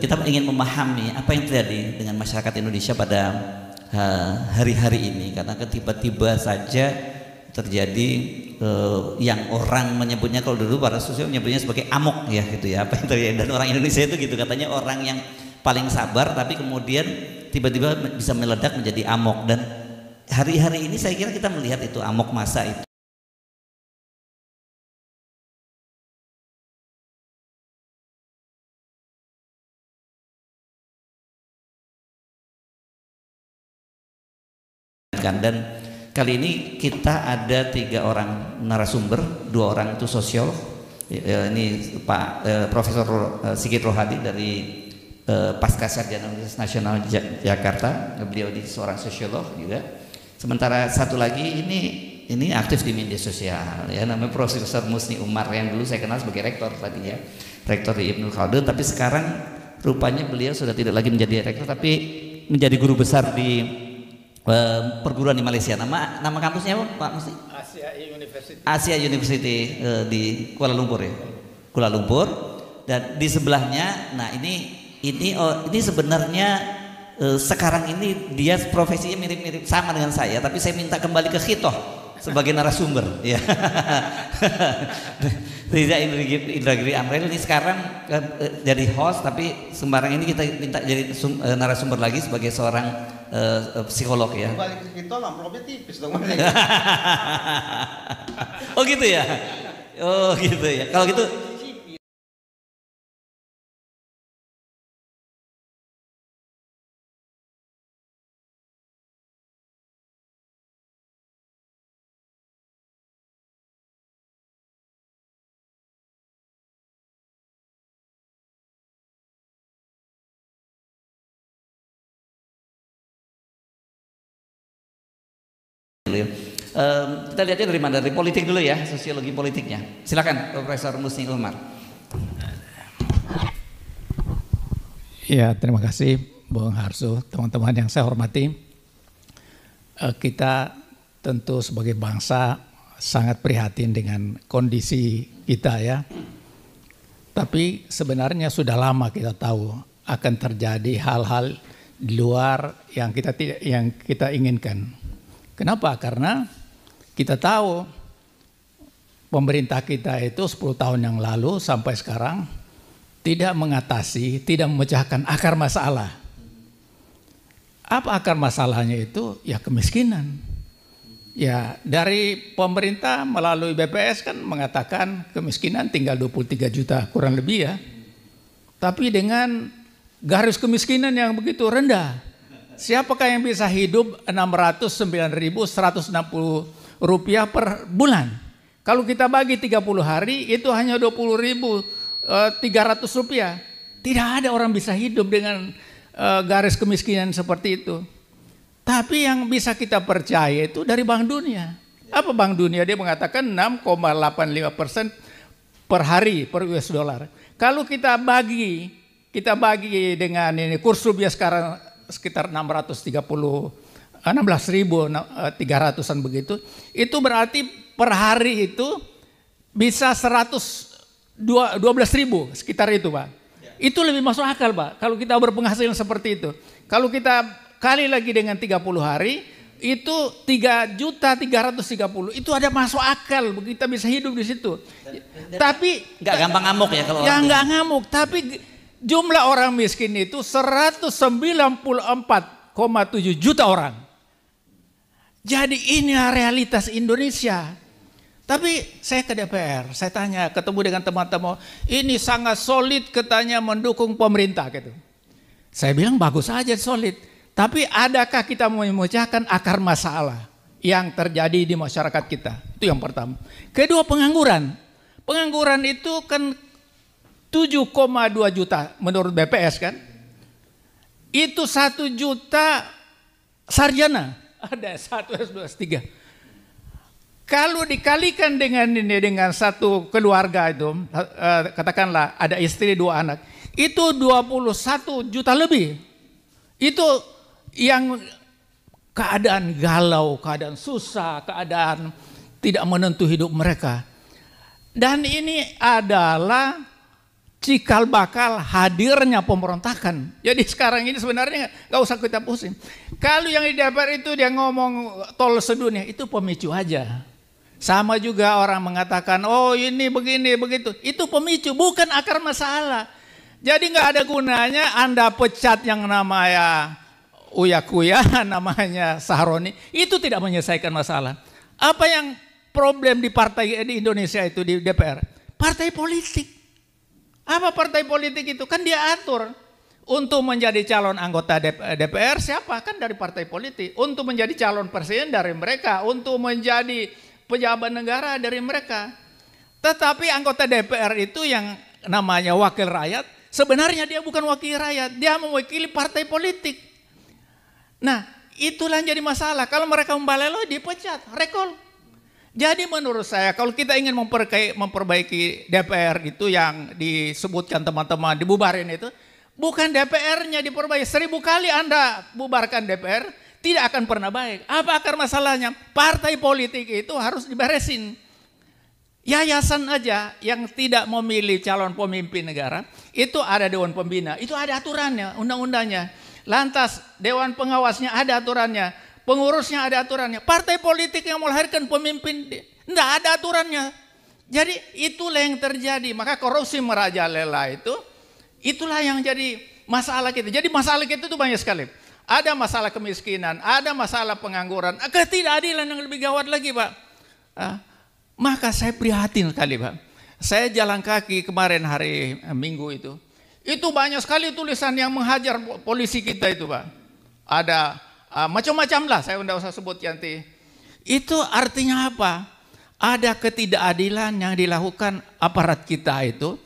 kita ingin memahami apa yang terjadi dengan masyarakat Indonesia pada hari-hari ini, karena tiba-tiba saja terjadi yang orang menyebutnya, kalau dulu para sosial menyebutnya sebagai amok ya gitu ya, apa yang terjadi. Dan orang Indonesia itu gitu, katanya orang yang paling sabar tapi kemudian tiba-tiba bisa meledak menjadi amok. Dan hari-hari ini saya kira kita melihat itu amok massa itu. Dan kali ini kita ada 3 orang narasumber, 2 orang itu sosiolog. Ini Pak Profesor Sigit Rohadi dari Pascasarjana Universitas Nasional Jakarta, beliau di seorang sosiolog juga. Sementara satu lagi ini aktif di media sosial ya, namanya Profesor Musni Umar, yang dulu saya kenal sebagai rektor tadi ya, rektor di Ibnu Khaldun, tapi sekarang rupanya beliau sudah tidak lagi menjadi rektor tapi menjadi guru besar di perguruan di Malaysia. Nama kampusnya apa Pak Musni? Asia University di Kuala Lumpur ya, Kuala Lumpur. Dan di sebelahnya, nah ini sebenarnya sekarang ini dia profesinya mirip-mirip sama dengan saya, tapi saya minta kembali ke Khitoh sebagai narasumber ya. Riza Indragiri Amril ini sekarang jadi host, tapi sembarang ini kita minta jadi narasumber lagi sebagai seorang psikolog ya. Balik ke Khitoh amplopnya tipis dong. Oh gitu ya. Oh gitu ya. Kalau gitu kita lihatnya dari mana? Dari politik dulu ya, sosiologi politiknya. Silakan Profesor Musni Umar. Ya, terima kasih Bung Harso, teman-teman yang saya hormati. Kita tentu sebagai bangsa sangat prihatin dengan kondisi kita ya. Tapi sebenarnya sudah lama kita tahu akan terjadi hal-hal di luar yang kita inginkan. Kenapa? Karena kita tahu pemerintah kita itu 10 tahun yang lalu sampai sekarang tidak mengatasi, tidak memecahkan akar masalah. Apa akar masalahnya itu? Ya kemiskinan. Ya dari pemerintah melalui BPS kan mengatakan kemiskinan tinggal 23 juta kurang lebih ya. Tapi dengan garis kemiskinan yang begitu rendah, siapakah yang bisa hidup 609.160 rupiah per bulan? Kalau kita bagi 30 hari itu hanya 20.300 rupiah. Tidak ada orang bisa hidup dengan garis kemiskinan seperti itu. Tapi yang bisa kita percaya itu dari Bank Dunia. Apa Bank Dunia? Dia mengatakan 6,85% per hari per US dollar. Kalau kita bagi dengan ini kurs rupiah sekarang sekitar 16.300-an begitu. Itu berarti per hari itu bisa 12.000 sekitar itu Pak. Itu lebih masuk akal Pak. Kalau kita berpenghasilan seperti itu. Kalau kita kali lagi dengan 30 hari itu 3.330 itu ada masuk akal kita bisa hidup di situ. Tapi nggak gampang ngamuk ya kalau ya nggak ngamuk. Tapi jumlah orang miskin itu 194,7 juta orang. Jadi inilah realitas Indonesia. Tapi saya ke DPR, saya tanya, ketemu dengan teman-teman, ini sangat solid katanya mendukung pemerintah gitu. Saya bilang bagus saja solid. Tapi adakah kita memecahkan akar masalah yang terjadi di masyarakat kita? Itu yang pertama. Kedua, pengangguran. Pengangguran itu kan 7,2 juta menurut BPS kan. Itu 1 juta sarjana. Ada 1, 2, 3. Kalau dikalikan dengan satu keluarga itu, katakanlah ada istri 2 anak. Itu 21 juta lebih. Itu yang keadaan galau, keadaan susah, keadaan tidak menentu hidup mereka. Dan ini adalah cikal bakal hadirnya pemberontakan. Jadi sekarang ini sebenarnya nggak usah kita pusing. Kalau yang di DPR itu dia ngomong tol sedunia, itu pemicu aja. Sama juga orang mengatakan, oh ini begini begitu, itu pemicu, bukan akar masalah. Jadi nggak ada gunanya Anda pecat yang namanya Uya Kuya, namanya Sahroni, itu tidak menyelesaikan masalah. Apa yang problem di partai di Indonesia itu di DPR? Partai politik. Apa partai politik itu? Kan dia atur untuk menjadi calon anggota DPR siapa? Kan dari partai politik. Untuk menjadi calon presiden dari mereka. Untuk menjadi pejabat negara dari mereka. Tetapi anggota DPR itu yang namanya wakil rakyat, sebenarnya dia bukan wakil rakyat. Dia mewakili partai politik. Nah, itulah yang jadi masalah. Kalau mereka membalelo, dipecat, recall. Jadi menurut saya kalau kita ingin memperbaiki DPR itu yang disebutkan teman-teman dibubarin itu, bukan DPR-nya diperbaiki. 1000 kali Anda bubarkan DPR, tidak akan pernah baik. Apa akar masalahnya? Partai politik itu harus diberesin. Yayasan aja yang tidak memilih calon pemimpin negara, itu ada Dewan Pembina, itu ada aturannya, undang-undangnya. Lantas Dewan Pengawasnya ada aturannya. Pengurusnya ada aturannya. Partai politik yang melahirkan pemimpin tidak ada aturannya. Jadi itulah yang terjadi. Maka korupsi merajalela itulah yang jadi masalah kita. Jadi masalah kita itu banyak sekali. Ada masalah kemiskinan, ada masalah pengangguran, ketidakadilan yang lebih gawat lagi, Pak. Maka saya prihatin sekali, Pak. Saya jalan kaki kemarin hari Minggu itu banyak sekali tulisan yang menghajar polisi kita itu, Pak. Ada macam-macam lah, saya tidak usah sebut nanti. Itu artinya apa? Ada ketidakadilan yang dilakukan aparat kita itu,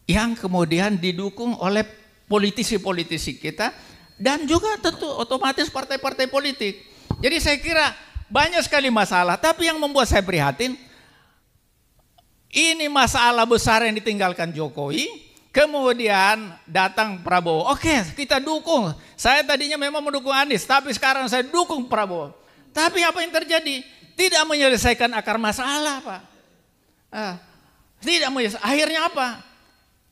yang kemudian didukung oleh politisi-politisi kita, dan juga tentu otomatis partai-partai politik. Jadi saya kira banyak sekali masalah, tapi yang membuat saya prihatin, ini masalah besar yang ditinggalkan Jokowi. Kemudian datang Prabowo. Oke, kita dukung. Saya tadinya memang mendukung Anies, tapi sekarang saya dukung Prabowo. Tapi apa yang terjadi? Tidak menyelesaikan akar masalah, Pak. Tidak menyelesaikan. Akhirnya apa?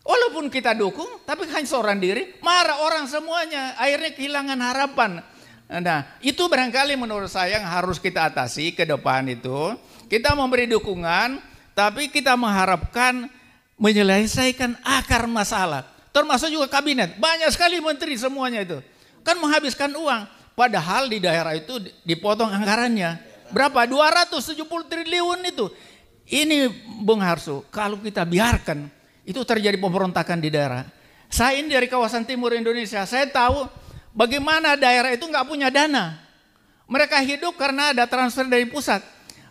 Walaupun kita dukung, tapi hanya seorang diri, marah orang semuanya. Akhirnya kehilangan harapan. Nah, itu barangkali menurut saya yang harus kita atasi ke depan itu. Kita memberi dukungan, tapi kita mengharapkan menyelesaikan akar masalah, termasuk juga kabinet. Banyak sekali menteri semuanya itu kan menghabiskan uang, padahal di daerah itu dipotong anggarannya berapa? 270 triliun itu. Ini Bung Harso, kalau kita biarkan itu terjadi pemberontakan di daerah. Saya ini dari kawasan timur Indonesia, saya tahu bagaimana daerah itu nggak punya dana. Mereka hidup karena ada transfer dari pusat.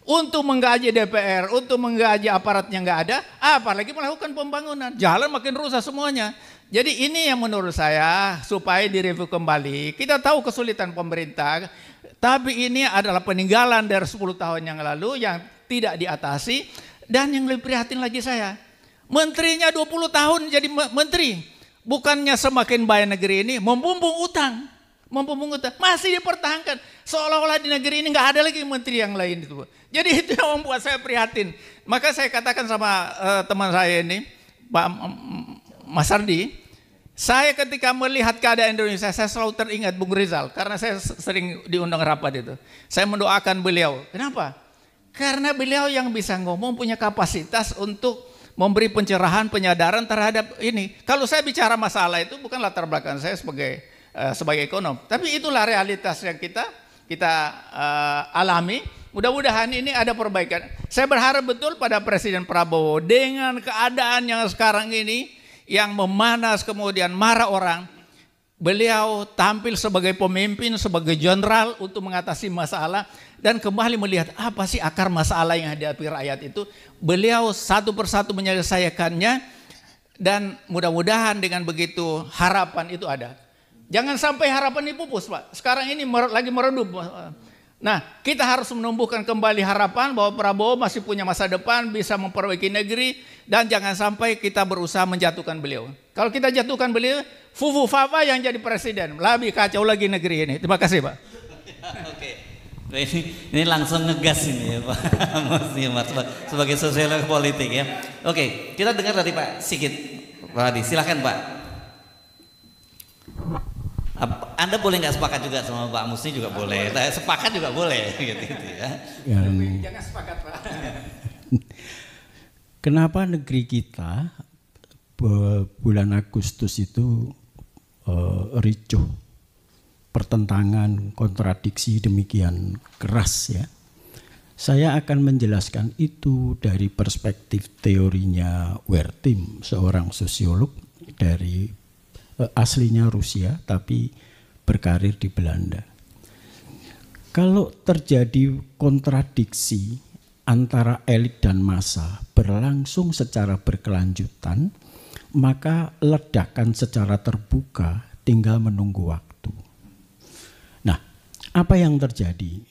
Untuk menggaji DPR, untuk menggaji aparatnya nggak ada, apalagi melakukan pembangunan. Jalan makin rusak semuanya. Jadi ini yang menurut saya supaya direview kembali. Kita tahu kesulitan pemerintah, tapi ini adalah peninggalan dari 10 tahun yang lalu yang tidak diatasi. Dan yang lebih prihatin lagi saya, menterinya 20 tahun jadi menteri. Bukannya semakin baik negeri ini, membumbung utang. Masih dipertahankan. Seolah-olah di negeri ini nggak ada lagi menteri yang lain itu. Jadi itu yang membuat saya prihatin. Maka saya katakan sama teman saya ini, Pak Mas Ardi, saya ketika melihat keadaan Indonesia, saya selalu teringat Bung Rizal. Karena saya sering diundang rapat itu. Saya mendoakan beliau. Kenapa? Karena beliau yang bisa ngomong, punya kapasitas untuk memberi pencerahan, penyadaran terhadap ini. Kalau saya bicara masalah itu bukan latar belakang saya sebagai ekonom, tapi itulah realitas yang kita alami. Mudah-mudahan ini ada perbaikan. Saya berharap betul pada Presiden Prabowo dengan keadaan yang sekarang ini yang memanas kemudian marah orang, beliau tampil sebagai pemimpin, sebagai jenderal untuk mengatasi masalah dan kembali melihat apa sih akar masalah yang dihadapi rakyat itu. Beliau satu persatu menyelesaikannya dan mudah-mudahan dengan begitu harapan itu ada. Jangan sampai harapan ini pupus, Pak. Sekarang ini lagi meredup. Nah, kita harus menumbuhkan kembali harapan bahwa Prabowo masih punya masa depan, bisa memperbaiki negeri, dan jangan sampai kita berusaha menjatuhkan beliau. Kalau kita jatuhkan beliau, Fufu Fafa yang jadi presiden, lebih kacau lagi negeri ini. Terima kasih, Pak. Oke. Ini langsung ngegas ini ya, Pak Mas Nimar sebagai sosiolog politik ya. Oke, kita dengar dari Pak Sigit Rohadi, silakan Pak. Anda boleh nggak sepakat juga sama Pak Musni juga boleh. Sepakat juga boleh, gitu ya. Jangan sepakat Pak. Kenapa negeri kita bulan Agustus itu ricuh, pertentangan, kontradiksi demikian keras ya? Saya akan menjelaskan itu dari perspektif teorinya Werthim, seorang sosiolog dari aslinya Rusia tapi berkarir di Belanda. Kalau terjadi kontradiksi antara elit dan massa berlangsung secara berkelanjutan, maka ledakan secara terbuka tinggal menunggu waktu. Nah, apa yang terjadi?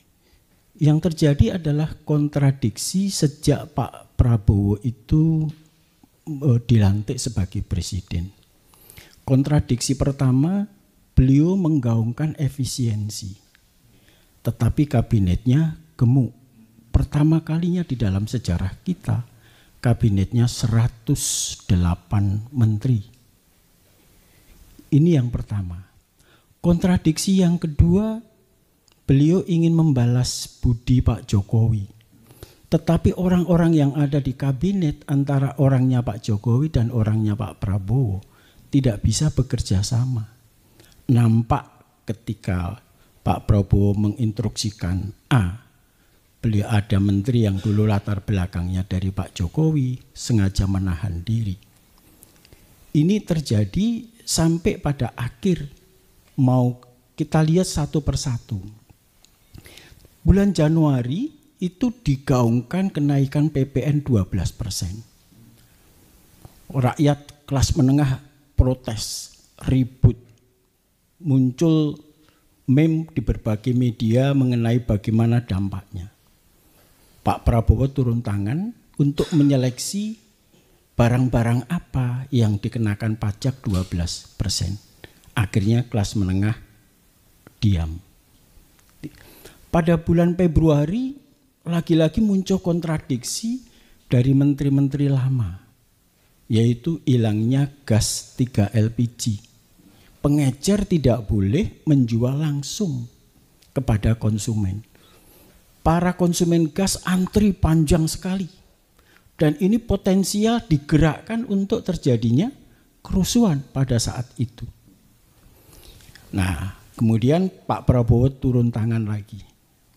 Yang terjadi adalah kontradiksi sejak Pak Prabowo itu dilantik sebagai presiden. Kontradiksi pertama, beliau menggaungkan efisiensi, tetapi kabinetnya gemuk. Pertama kalinya di dalam sejarah kita, kabinetnya 108 menteri. Ini yang pertama. Kontradiksi yang kedua, beliau ingin membalas budi Pak Jokowi. Tetapi orang-orang yang ada di kabinet antara orangnya Pak Jokowi dan orangnya Pak Prabowo tidak bisa bekerja sama. Nampak ketika Pak Prabowo menginstruksikan A, beliau ada menteri yang dulu latar belakangnya dari Pak Jokowi sengaja menahan diri. Ini terjadi sampai pada akhir, mau kita lihat satu persatu. Bulan Januari itu digaungkan kenaikan PPN 12%. Rakyat kelas menengah protes, ribut. Muncul meme di berbagai media mengenai bagaimana dampaknya. Pak Prabowo turun tangan untuk menyeleksi barang-barang apa yang dikenakan pajak 12%. Akhirnya kelas menengah diam. Pada bulan Februari lagi-lagi muncul kontradiksi dari menteri-menteri lama, yaitu hilangnya gas 3 LPG. Pengecer tidak boleh menjual langsung kepada konsumen. Para konsumen gas antri panjang sekali. Dan ini potensial digerakkan untuk terjadinya kerusuhan pada saat itu. Nah, kemudian Pak Prabowo turun tangan lagi,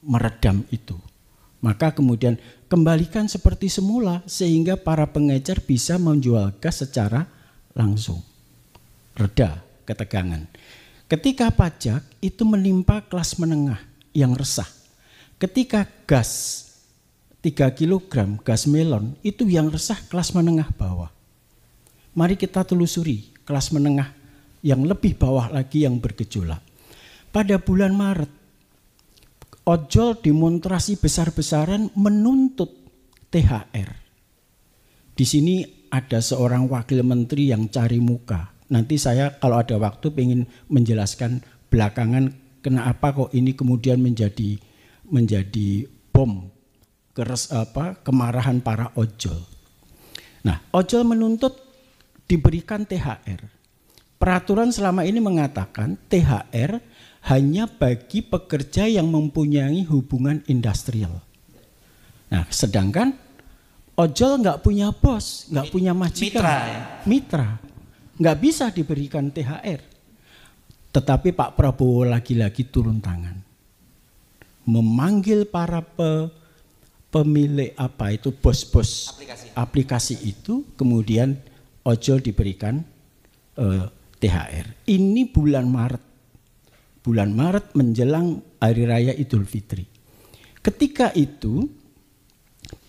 meredam itu. Maka kemudian kembalikan seperti semula sehingga para pengecer bisa menjual gas secara langsung. Reda ketegangan. Ketika pajak itu menimpa kelas menengah yang resah. Ketika gas 3 kg gas melon itu yang resah kelas menengah bawah. Mari kita telusuri kelas menengah yang lebih bawah lagi yang bergejolak. Pada bulan Maret, ojol demonstrasi besar-besaran menuntut THR. Di sini ada seorang wakil menteri yang cari muka. Nanti saya kalau ada waktu ingin menjelaskan belakangan kenapa kok ini kemudian menjadi bom kemarahan para ojol. Nah, ojol menuntut diberikan THR. Peraturan selama ini mengatakan THR hanya bagi pekerja yang mempunyai hubungan industrial. Nah, sedangkan ojol nggak punya bos, nggak punya majikan, mitra, nggak bisa diberikan THR. Tetapi Pak Prabowo lagi-lagi turun tangan, memanggil para pemilik bos-bos aplikasi itu, kemudian ojol diberikan THR. Ini bulan Maret menjelang Hari Raya Idul Fitri. Ketika itu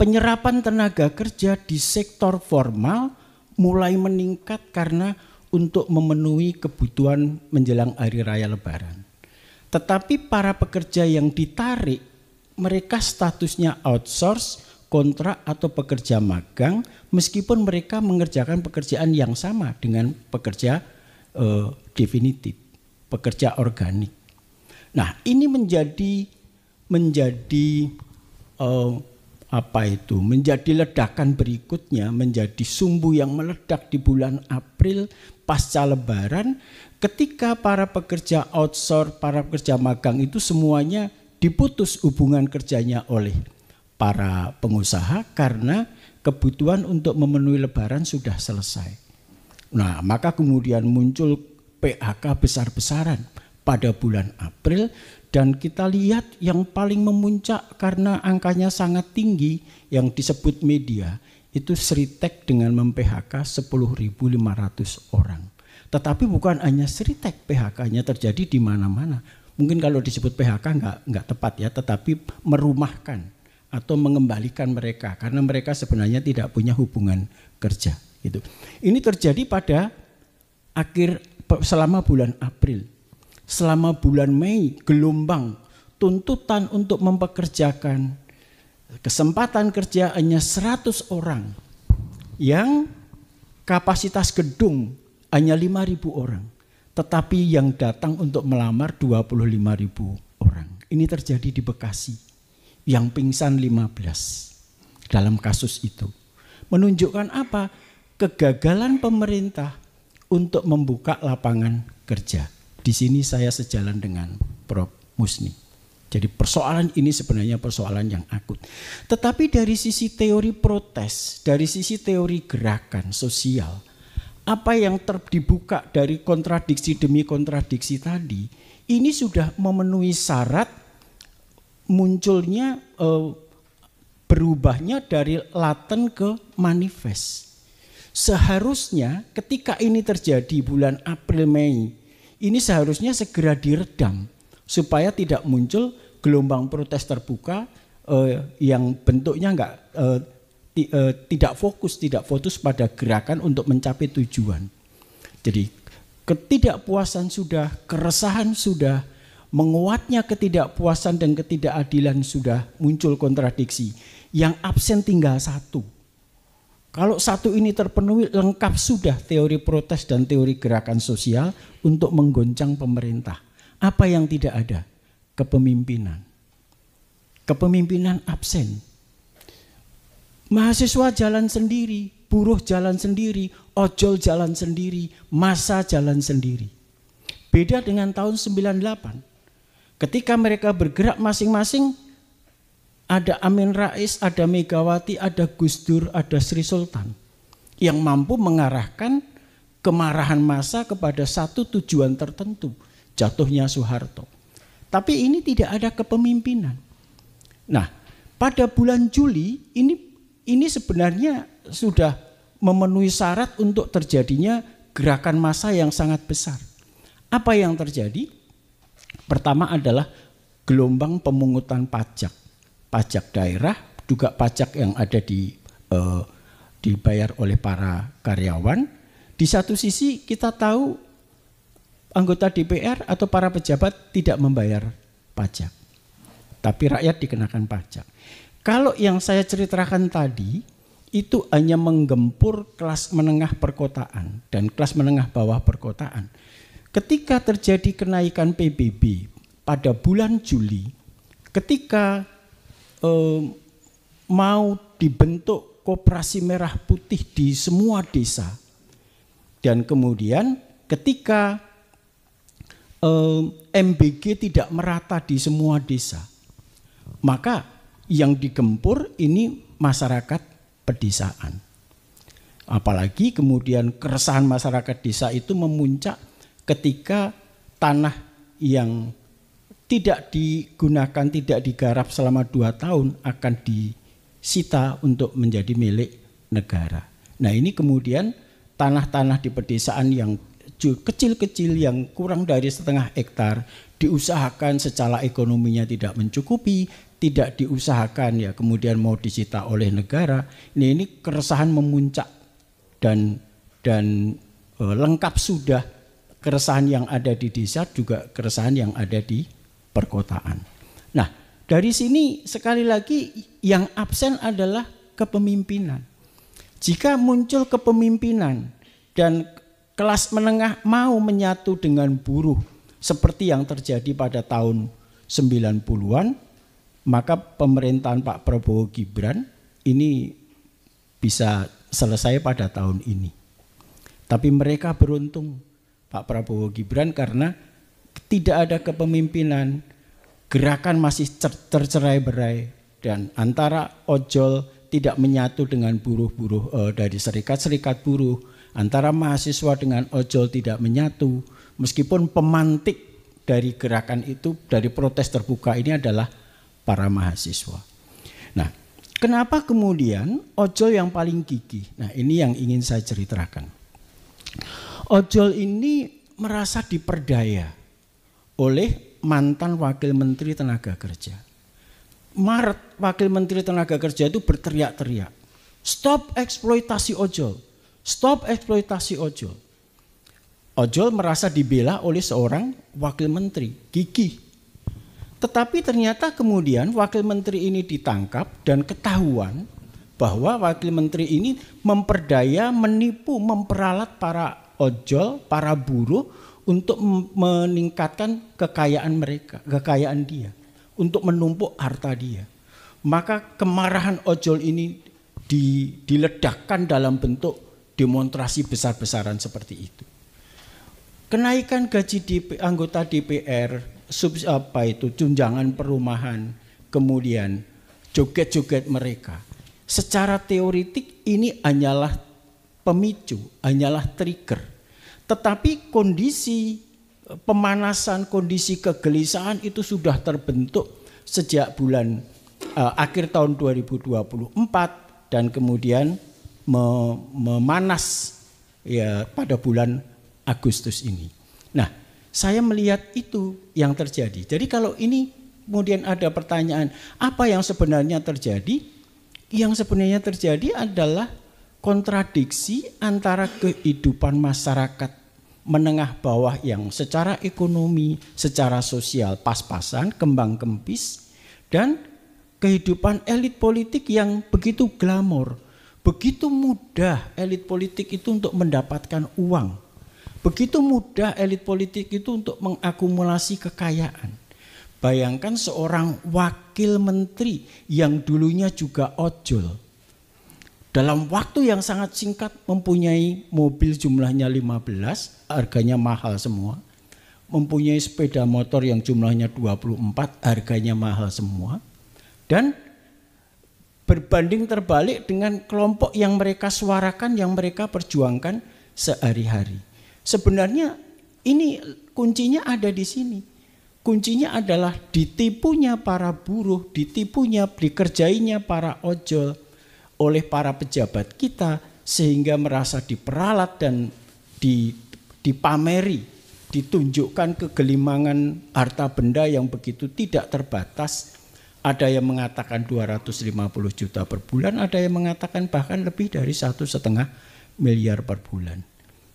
penyerapan tenaga kerja di sektor formal mulai meningkat karena untuk memenuhi kebutuhan menjelang Hari Raya Lebaran. Tetapi para pekerja yang ditarik, mereka statusnya outsource, kontrak atau pekerja magang, meskipun mereka mengerjakan pekerjaan yang sama dengan pekerja definitif, pekerja organik. Nah, ini menjadi menjadi ledakan berikutnya, menjadi sumbu yang meledak di bulan April pasca Lebaran, ketika para pekerja outsource, para pekerja magang itu semuanya diputus hubungan kerjanya oleh para pengusaha karena kebutuhan untuk memenuhi Lebaran sudah selesai. Nah, maka kemudian muncul PHK besar-besaran pada bulan April, dan kita lihat yang paling memuncak karena angkanya sangat tinggi yang disebut media itu Sritek dengan mem-PHK 10.500 orang. Tetapi bukan hanya Sritek, PHK-nya terjadi di mana-mana. Mungkin kalau disebut PHK enggak tepat ya, tetapi merumahkan atau mengembalikan mereka karena mereka sebenarnya tidak punya hubungan kerja gitu. Ini terjadi pada selama bulan April. Selama bulan Mei, gelombang tuntutan untuk mempekerjakan, kesempatan kerja hanya 100 orang, yang kapasitas gedung hanya 5.000 orang, tetapi yang datang untuk melamar 25.000 orang. Ini terjadi di Bekasi, yang pingsan 15 dalam kasus itu. Menunjukkan apa? Kegagalan pemerintah untuk membuka lapangan kerja. Di sini saya sejalan dengan Prof. Musni. Jadi persoalan ini sebenarnya persoalan yang akut. Tetapi dari sisi teori protes, dari sisi teori gerakan sosial, apa yang dibuka dari kontradiksi demi kontradiksi tadi, ini sudah memenuhi syarat munculnya berubahnya dari laten ke manifest. Seharusnya ketika ini terjadi bulan April Mei, ini seharusnya segera diredam supaya tidak muncul gelombang protes terbuka yang bentuknya tidak fokus pada gerakan untuk mencapai tujuan. Jadi ketidakpuasan sudah, keresahan sudah, menguatnya ketidakpuasan dan ketidakadilan sudah, muncul kontradiksi. Yang absen tinggal satu. Kalau satu ini terpenuhi, lengkap sudah teori protes dan teori gerakan sosial untuk menggoncang pemerintah. Apa yang tidak ada? Kepemimpinan. Kepemimpinan absen. Mahasiswa jalan sendiri, buruh jalan sendiri, ojol jalan sendiri, massa jalan sendiri. Beda dengan tahun 98. Ketika mereka bergerak masing-masing, ada Amin Rais, ada Megawati, ada Gus Dur, ada Sri Sultan yang mampu mengarahkan kemarahan massa kepada satu tujuan tertentu, jatuhnya Soeharto. Tapi ini tidak ada kepemimpinan. Nah, pada bulan Juli ini sebenarnya sudah memenuhi syarat untuk terjadinya gerakan massa yang sangat besar. Apa yang terjadi? Pertama adalah gelombang pemungutan pajak daerah, juga pajak yang ada dibayar oleh para karyawan. Di satu sisi kita tahu anggota DPR atau para pejabat tidak membayar pajak, tapi rakyat dikenakan pajak. Kalau yang saya ceritakan tadi itu hanya menggempur kelas menengah perkotaan dan kelas menengah bawah perkotaan. Ketika terjadi kenaikan PBB pada bulan Juli, ketika mau dibentuk koperasi merah putih di semua desa, dan kemudian ketika MBG tidak merata di semua desa, maka yang digempur ini masyarakat pedesaan. Apalagi kemudian keresahan masyarakat desa itu memuncak ketika tanah yang tidak digunakan, tidak digarap selama 2 tahun akan disita untuk menjadi milik negara. Nah, ini kemudian tanah-tanah di pedesaan yang kecil-kecil yang kurang dari setengah hektar diusahakan secara ekonominya tidak mencukupi, tidak diusahakan ya kemudian mau disita oleh negara. Ini keresahan memuncak dan lengkap sudah keresahan yang ada di desa juga keresahan yang ada di perkotaan. Nah, dari sini sekali lagi yang absen adalah kepemimpinan. Jika muncul kepemimpinan dan kelas menengah mau menyatu dengan buruh seperti yang terjadi pada tahun 90-an, maka pemerintahan Pak Prabowo Gibran ini bisa selesai pada tahun ini. Tapi mereka beruntung Pak Prabowo Gibran karena tidak ada kepemimpinan, gerakan masih tercerai-berai, dan antara ojol tidak menyatu dengan buruh-buruh dari serikat-serikat buruh, antara mahasiswa dengan ojol tidak menyatu, meskipun pemantik dari gerakan itu, dari protes terbuka ini adalah para mahasiswa. Nah, kenapa kemudian ojol yang paling gigih? Nah, ini yang ingin saya ceritakan. Ojol ini merasa diperdaya oleh mantan Wakil Menteri Tenaga Kerja. Maret Wakil Menteri Tenaga Kerja itu berteriak-teriak, stop eksploitasi ojol, stop eksploitasi ojol. Ojol merasa dibela oleh seorang Wakil Menteri, gigih. Tetapi ternyata kemudian Wakil Menteri ini ditangkap dan ketahuan bahwa Wakil Menteri ini memperdaya, menipu, memperalat para ojol, para buruh untuk meningkatkan kekayaan mereka, kekayaan dia, untuk menumpuk harta dia. Maka kemarahan ojol ini diledakkan dalam bentuk demonstrasi besar-besaran seperti itu. Kenaikan gaji anggota DPR, tunjangan perumahan, kemudian joget-joget mereka. Secara teoritik ini hanyalah pemicu, hanyalah trigger. Tetapi kondisi pemanasan, kondisi kegelisahan itu sudah terbentuk sejak bulan akhir tahun 2024 dan kemudian memanas ya pada bulan Agustus ini. Nah, saya melihat itu yang terjadi. Jadi kalau ini kemudian ada pertanyaan, apa yang sebenarnya terjadi? Yang sebenarnya terjadi adalah kontradiksi antara kehidupan masyarakat menengah bawah yang secara ekonomi, secara sosial pas-pasan, kembang kempis, dan kehidupan elit politik yang begitu glamor. Begitu mudah elit politik itu untuk mendapatkan uang. Begitu mudah elit politik itu untuk mengakumulasi kekayaan. Bayangkan seorang wakil menteri yang dulunya juga ojol. Dalam waktu yang sangat singkat mempunyai mobil jumlahnya 15, harganya mahal semua. Mempunyai sepeda motor yang jumlahnya 24, harganya mahal semua. Dan berbanding terbalik dengan kelompok yang mereka suarakan, yang mereka perjuangkan sehari-hari. Sebenarnya ini kuncinya ada di sini. Kuncinya adalah ditipunya para buruh, dikerjainya para ojol oleh para pejabat kita sehingga merasa diperalat dan dipameri, ditunjukkan kegelimangan harta benda yang begitu tidak terbatas. Ada yang mengatakan 250 juta per bulan, ada yang mengatakan bahkan lebih dari 1,5 miliar per bulan.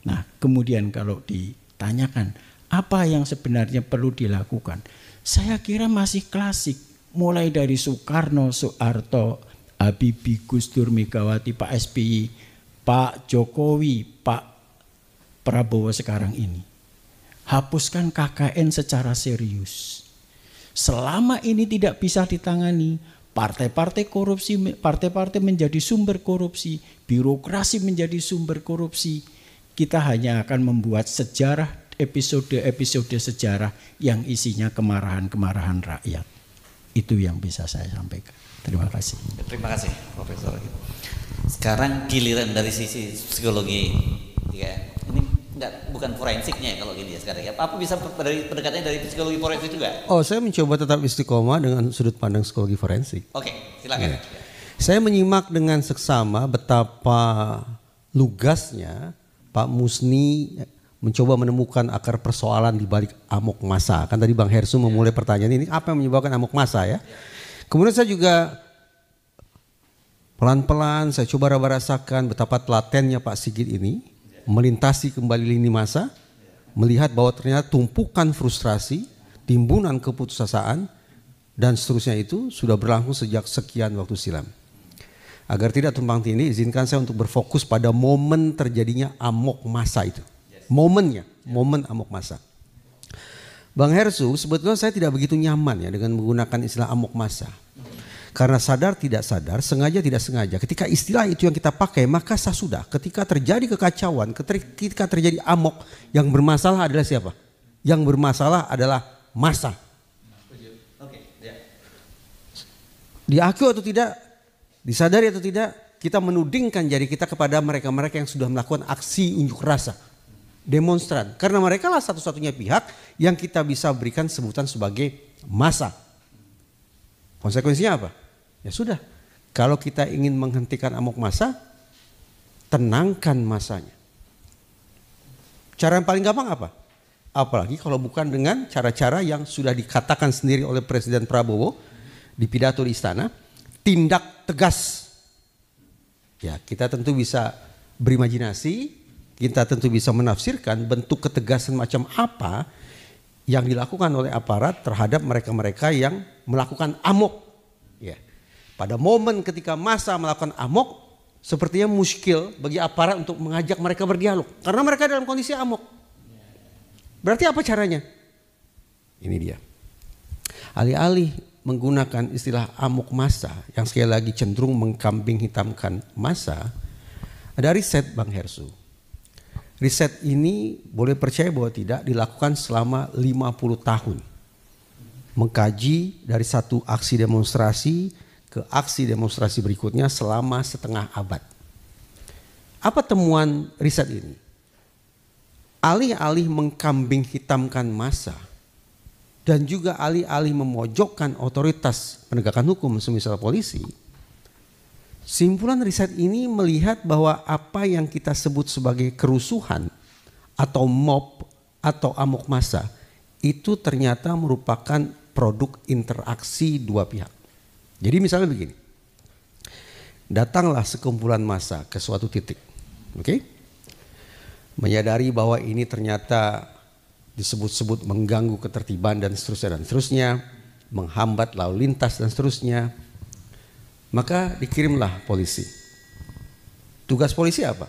Nah, kemudian kalau ditanyakan apa yang sebenarnya perlu dilakukan? Saya kira masih klasik, mulai dari Soekarno, Soeharto, Habibie, Gus Dur, Megawati, Pak SBY, Pak Jokowi, Pak Prabowo sekarang ini. Hapuskan KKN secara serius. Selama ini tidak bisa ditangani, partai-partai korupsi, partai-partai menjadi sumber korupsi, birokrasi menjadi sumber korupsi. Kita hanya akan membuat sejarah, episode-episode sejarah yang isinya kemarahan-kemarahan rakyat. Itu yang bisa saya sampaikan. Terima kasih. Terima kasih, Profesor. Sekarang giliran dari sisi psikologi, ya. Ini bukan forensiknya ya kalau gini ya sekarang ya. Apa bisa dari pendekatannya dari psikologi forensik juga? Oh, saya mencoba tetap istiqomah dengan sudut pandang psikologi forensik. Oke, silakan. Ya. Saya menyimak dengan seksama betapa lugasnya Pak Musni mencoba menemukan akar persoalan di balik amok massa. Kan tadi Bang Hersu memulai pertanyaan ini, apa yang menyebabkan amok massa ya? Kemudian saya juga pelan-pelan saya coba rasakan betapa telatennya Pak Sigit ini melintasi kembali lini massa, melihat bahwa ternyata tumpukan frustrasi, timbunan keputusasaan dan seterusnya itu sudah berlangsung sejak sekian waktu silam. Agar tidak tumpang tindih, izinkan saya untuk berfokus pada momen terjadinya amok massa itu. Momennya, momen amok massa. Bang Hersu, sebetulnya saya tidak begitu nyaman ya dengan menggunakan istilah amok massa. Karena sadar tidak sadar, sengaja tidak sengaja, ketika istilah itu yang kita pakai, maka sudah. Ketika terjadi kekacauan, ketika terjadi amok, yang bermasalah adalah siapa? Yang bermasalah adalah massa. Diakui atau tidak, disadari atau tidak, kita menudingkan jari kita kepada mereka-mereka yang sudah melakukan aksi unjuk rasa, demonstran. Karena mereka lah satu-satunya pihak yang kita bisa berikan sebutan sebagai massa. Konsekuensinya apa? Ya sudah, kalau kita ingin menghentikan amok massa, tenangkan massanya. Cara yang paling gampang apa? Apalagi kalau bukan dengan cara-cara yang sudah dikatakan sendiri oleh Presiden Prabowo di pidato di istana, tindak tegas. Ya, kita tentu bisa berimajinasi, kita tentu bisa menafsirkan bentuk ketegasan macam apa yang dilakukan oleh aparat terhadap mereka-mereka yang melakukan amok. Ya. Pada momen ketika massa melakukan amok, sepertinya muskil bagi aparat untuk mengajak mereka berdialog. Karena mereka dalam kondisi amok. Berarti apa caranya? Ini dia. Alih-alih menggunakan istilah amok massa yang sekali lagi cenderung mengkambing hitamkan massa, ada riset Bang Hersu. Riset ini boleh percaya bahwa tidak dilakukan selama 50 tahun. Mengkaji dari satu aksi demonstrasi ke aksi demonstrasi berikutnya selama setengah abad. Apa temuan riset ini? Alih-alih mengkambing hitamkan massa dan juga alih-alih memojokkan otoritas penegakan hukum semisal polisi, simpulan riset ini melihat bahwa apa yang kita sebut sebagai kerusuhan atau mob atau amok massa itu ternyata merupakan produk interaksi dua pihak. Jadi misalnya begini, datanglah sekumpulan massa ke suatu titik, oke? Menyadari bahwa ini ternyata disebut-sebut mengganggu ketertiban dan seterusnya, menghambat lalu lintas dan seterusnya, maka dikirimlah polisi. Tugas polisi apa?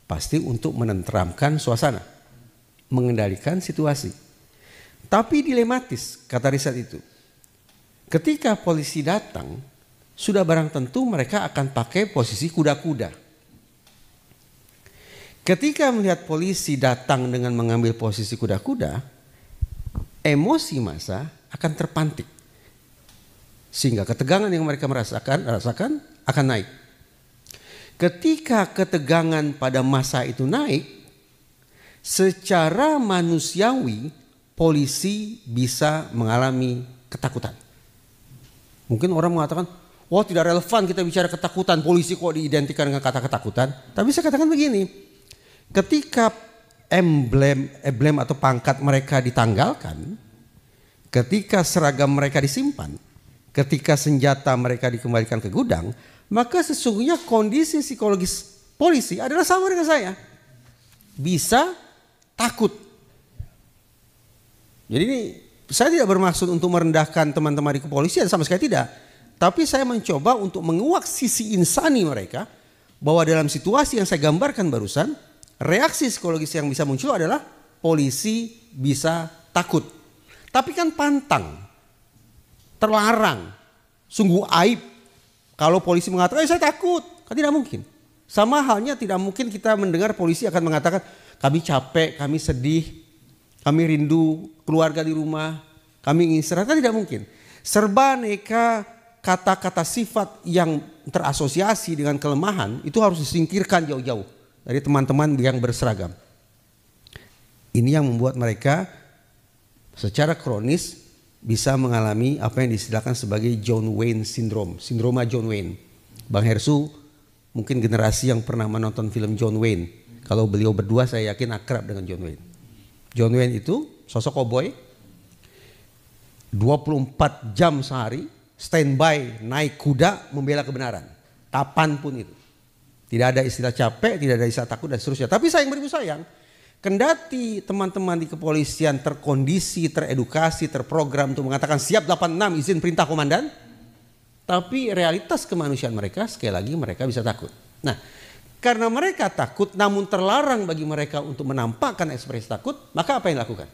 Pasti untuk menenteramkan suasana, mengendalikan situasi. Tapi dilematis, kata riset itu. Ketika polisi datang, sudah barang tentu mereka akan pakai posisi kuda-kuda. Ketika melihat polisi datang dengan mengambil posisi kuda-kuda, emosi massa akan terpantik. Sehingga ketegangan yang mereka rasakan akan naik. Ketika ketegangan pada massa itu naik, secara manusiawi polisi bisa mengalami ketakutan. Mungkin orang mengatakan, wah tidak relevan kita bicara ketakutan, polisi kok diidentikan dengan kata ketakutan. Tapi saya katakan begini, ketika emblem atau pangkat mereka ditanggalkan, ketika seragam mereka disimpan, ketika senjata mereka dikembalikan ke gudang, maka sesungguhnya kondisi psikologis polisi adalah sama dengan saya. Bisa takut. Jadi ini saya tidak bermaksud untuk merendahkan teman-teman di kepolisian, sama sekali tidak. Tapi saya mencoba untuk menguak sisi insani mereka, bahwa dalam situasi yang saya gambarkan barusan, reaksi psikologis yang bisa muncul adalah polisi bisa takut. Tapi kan pantang, terlarang, sungguh aib kalau polisi mengatakan saya takut. Kan tidak mungkin. Sama halnya tidak mungkin kita mendengar polisi akan mengatakan kami capek, kami sedih, kami rindu keluarga di rumah, kami ingin istirahat. Kan tidak mungkin. Serba aneka kata-kata sifat yang terasosiasi dengan kelemahan itu harus disingkirkan jauh-jauh dari teman-teman yang berseragam. Ini yang membuat mereka secara kronis bisa mengalami apa yang distilahkan sebagai John Wayne Syndrome, sindroma John Wayne. Bang Hersu mungkin generasi yang pernah menonton film John Wayne. Kalau beliau berdua saya yakin akrab dengan John Wayne. John Wayne itu sosok koboi, 24 jam sehari standby naik kuda membela kebenaran, kapanpun itu. Tidak ada istilah capek, tidak ada istilah takut dan seterusnya. Tapi sayang beribu sayang, kendati teman-teman di kepolisian terkondisi, teredukasi, terprogram untuk mengatakan siap 86 izin perintah komandan, tapi realitas kemanusiaan mereka sekali lagi mereka bisa takut. Nah, karena mereka takut namun terlarang bagi mereka untuk menampakkan ekspresi takut, maka apa yang dilakukan?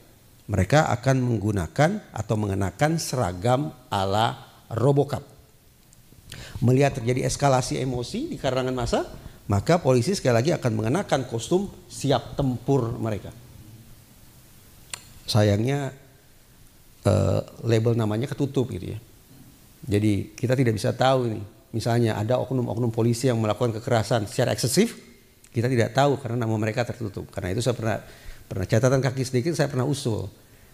Mereka akan menggunakan atau mengenakan seragam ala Robocop. Melihat terjadi eskalasi emosi di kalangan massa, maka polisi sekali lagi akan mengenakan kostum siap tempur mereka. Sayangnya label namanya ketutup gitu ya. Jadi kita tidak bisa tahu ini. Misalnya ada oknum-oknum polisi yang melakukan kekerasan secara eksesif, kita tidak tahu karena nama mereka tertutup. Karena itu saya pernah catatan kaki sedikit, saya pernah usul.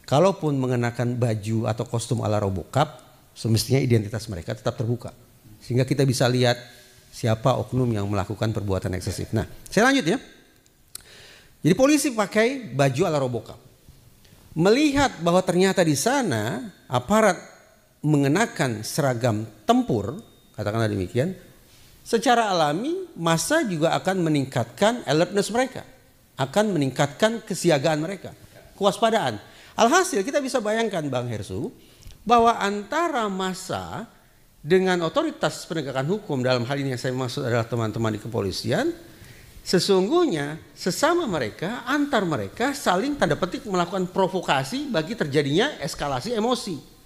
Kalaupun mengenakan baju atau kostum ala Robocop, semestinya identitas mereka tetap terbuka. Sehingga kita bisa lihat siapa oknum yang melakukan perbuatan eksesif. Nah, saya lanjut ya. Jadi polisi pakai baju ala Robocop. Melihat bahwa ternyata di sana aparat mengenakan seragam tempur, katakanlah demikian, secara alami massa juga akan meningkatkan alertness mereka, akan meningkatkan kesiagaan mereka, kewaspadaan. Alhasil kita bisa bayangkan Bang Hersu bahwa antara massa dengan otoritas penegakan hukum, dalam hal ini yang saya maksud adalah teman-teman di kepolisian, sesungguhnya sesama mereka, antar mereka saling tanda petik melakukan provokasi bagi terjadinya eskalasi emosi.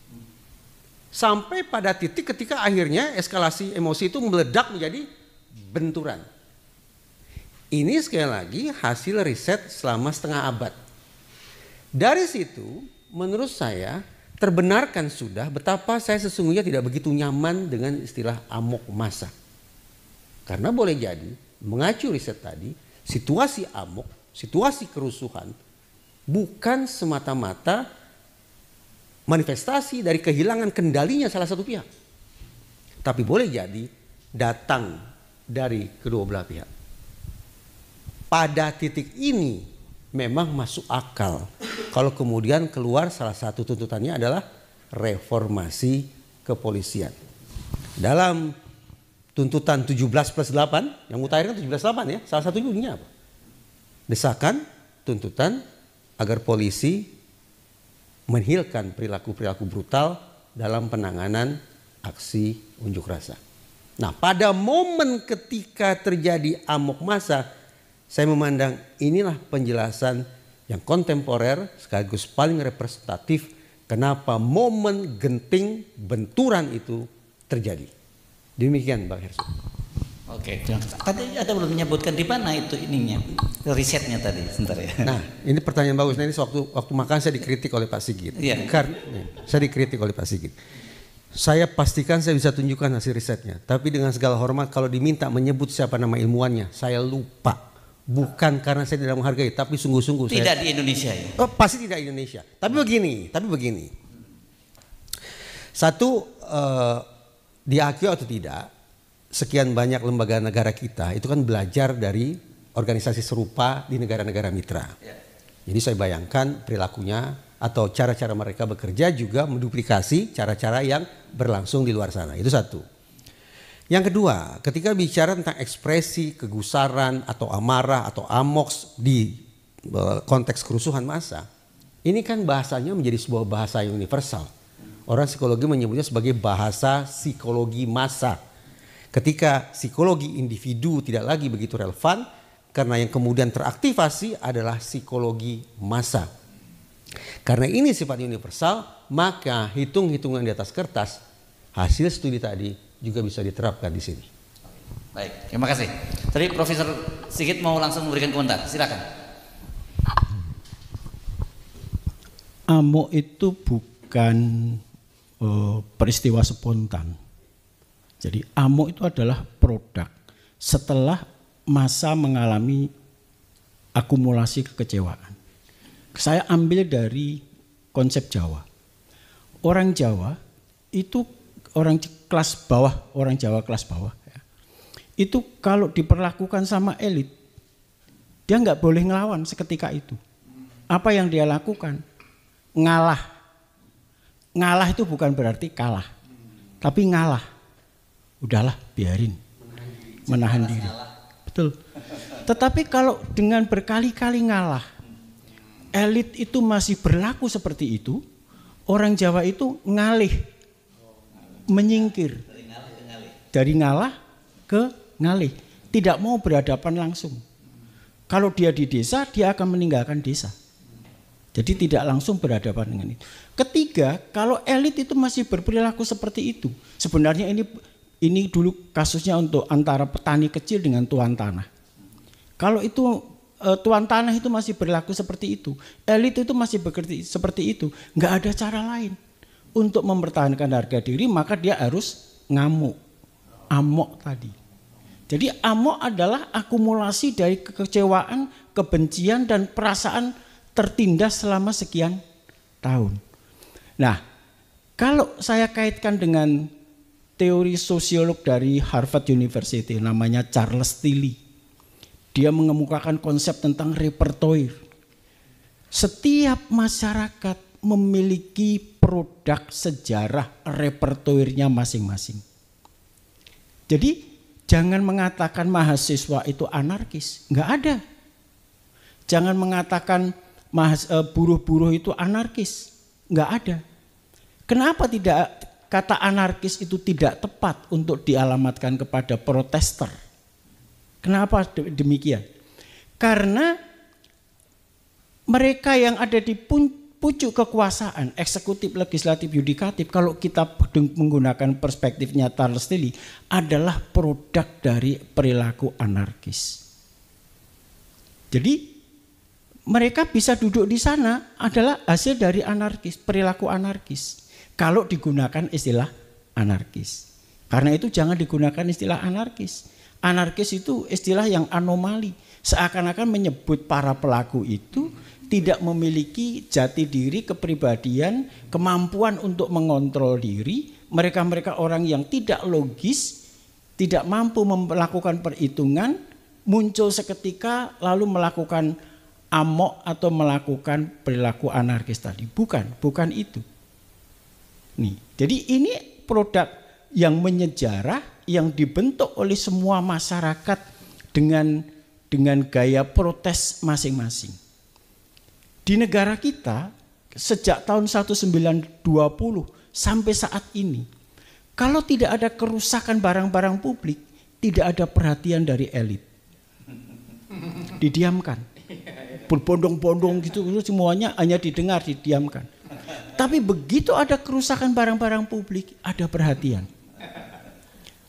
Sampai pada titik ketika akhirnya eskalasi emosi itu meledak menjadi benturan. Ini sekali lagi hasil riset selama setengah abad. Dari situ menurut saya terbenarkan sudah betapa saya sesungguhnya tidak begitu nyaman dengan istilah amok massa. Karena boleh jadi mengacu riset tadi, situasi amok, situasi kerusuhan bukan semata-mata manifestasi dari kehilangan kendalinya salah satu pihak. Tapi boleh jadi datang dari kedua belah pihak. Pada titik ini memang masuk akal kalau kemudian keluar salah satu tuntutannya adalah reformasi kepolisian. Dalam tuntutan 17+8, yang mutakhir kan 17+8 ya, salah satu bunyinya apa? Desakan, tuntutan agar polisi menghilangkan perilaku-perilaku brutal dalam penanganan aksi unjuk rasa. Nah, pada momen ketika terjadi amok massa, saya memandang inilah penjelasan yang kontemporer sekaligus paling representatif kenapa momen genting benturan itu terjadi. Demikian Bang Hersu. Oke, tadi ada belum menyebutkan di mana itu ininya, risetnya tadi, sebentar ya. Nah, ini pertanyaan bagus. Nah, ini waktu makan saya dikritik oleh Pak Sigit. Iya. Karena saya dikritik oleh Pak Sigit. Saya pastikan saya bisa tunjukkan hasil risetnya. Tapi dengan segala hormat kalau diminta menyebut siapa nama ilmuwannya, saya lupa. Bukan karena saya tidak menghargai, tapi sungguh-sungguh Tidak di Indonesia ya? Oh, pasti tidak di Indonesia. Tapi begini. Satu, diakui atau tidak, sekian banyak lembaga negara kita itu kan belajar dari organisasi serupa di negara-negara mitra. Jadi saya bayangkan perilakunya atau cara-cara mereka bekerja juga menduplikasi cara-cara yang berlangsung di luar sana. Itu satu. Yang kedua, ketika bicara tentang ekspresi kegusaran atau amarah atau amoks di konteks kerusuhan massa, ini kan bahasanya menjadi sebuah bahasa yang universal. Orang psikologi menyebutnya sebagai bahasa psikologi massa. Ketika psikologi individu tidak lagi begitu relevan, karena yang kemudian teraktivasi adalah psikologi massa. Karena ini sifatnya universal, maka hitung-hitungan di atas kertas, hasil studi tadi juga bisa diterapkan di sini. Baik, terima kasih. Tadi Profesor Sigit mau langsung memberikan komentar, silakan. Amok itu bukan peristiwa spontan. Jadi amok itu adalah produk setelah masa mengalami akumulasi kekecewaan. Saya ambil dari konsep Jawa. Orang Jawa itu orang kelas bawah, orang Jawa kelas bawah ya, itu kalau diperlakukan sama elit, dia nggak boleh ngelawan seketika itu. Apa yang dia lakukan? Ngalah. Ngalah itu bukan berarti kalah, tapi ngalah. Udahlah, biarin, menahan diri. Betul. Tetapi kalau dengan berkali-kali ngalah, elit itu masih berlaku seperti itu, orang Jawa itu ngalih, menyingkir. Dari ngalah ke ngalih. Tidak mau berhadapan langsung. Kalau dia di desa, dia akan meninggalkan desa. Jadi tidak langsung berhadapan dengan itu. Ketiga, kalau elit itu masih berperilaku seperti itu, sebenarnya ini dulu kasusnya untuk antara petani kecil dengan tuan tanah. Kalau itu tuan tanah itu masih berlaku seperti itu, elit itu masih bekerja seperti itu, nggak ada cara lain untuk mempertahankan harga diri, maka dia harus ngamuk, amok tadi. Jadi amok adalah akumulasi dari kekecewaan, kebencian dan perasaan tertindas selama sekian tahun. Nah, kalau saya kaitkan dengan teori sosiolog dari Harvard University namanya Charles Tilly, dia mengemukakan konsep tentang repertoire. Setiap masyarakat memiliki produk sejarah repertoirnya masing-masing. Jadi jangan mengatakan mahasiswa itu anarkis, nggak ada. Jangan mengatakan buruh-buruh itu anarkis, nggak ada. Kenapa tidak kata anarkis itu tidak tepat untuk dialamatkan kepada protester? Kenapa demikian? Karena mereka yang ada di pucuk kekuasaan, eksekutif, legislatif, yudikatif, kalau kita menggunakan perspektifnya Charles Tilly, adalah produk dari perilaku anarkis. Jadi mereka bisa duduk di sana adalah hasil dari anarkis, perilaku anarkis. Kalau digunakan istilah anarkis. Karena itu jangan digunakan istilah anarkis. Anarkis itu istilah yang anomali. Seakan-akan menyebut para pelaku itu tidak memiliki jati diri, kepribadian, kemampuan untuk mengontrol diri. Mereka-mereka orang yang tidak logis, tidak mampu melakukan perhitungan, muncul seketika lalu melakukan amok atau melakukan perilaku anarkis tadi. Bukan itu. Nih, jadi ini produk yang menyejarah, yang dibentuk oleh semua masyarakat dengan gaya protes masing-masing. Di negara kita sejak tahun 1920 sampai saat ini, kalau tidak ada kerusakan barang-barang publik, tidak ada perhatian dari elit. Didiamkan. Berbondong-bondong gitu semuanya hanya didengar, didiamkan. Tapi begitu ada kerusakan barang-barang publik, ada perhatian.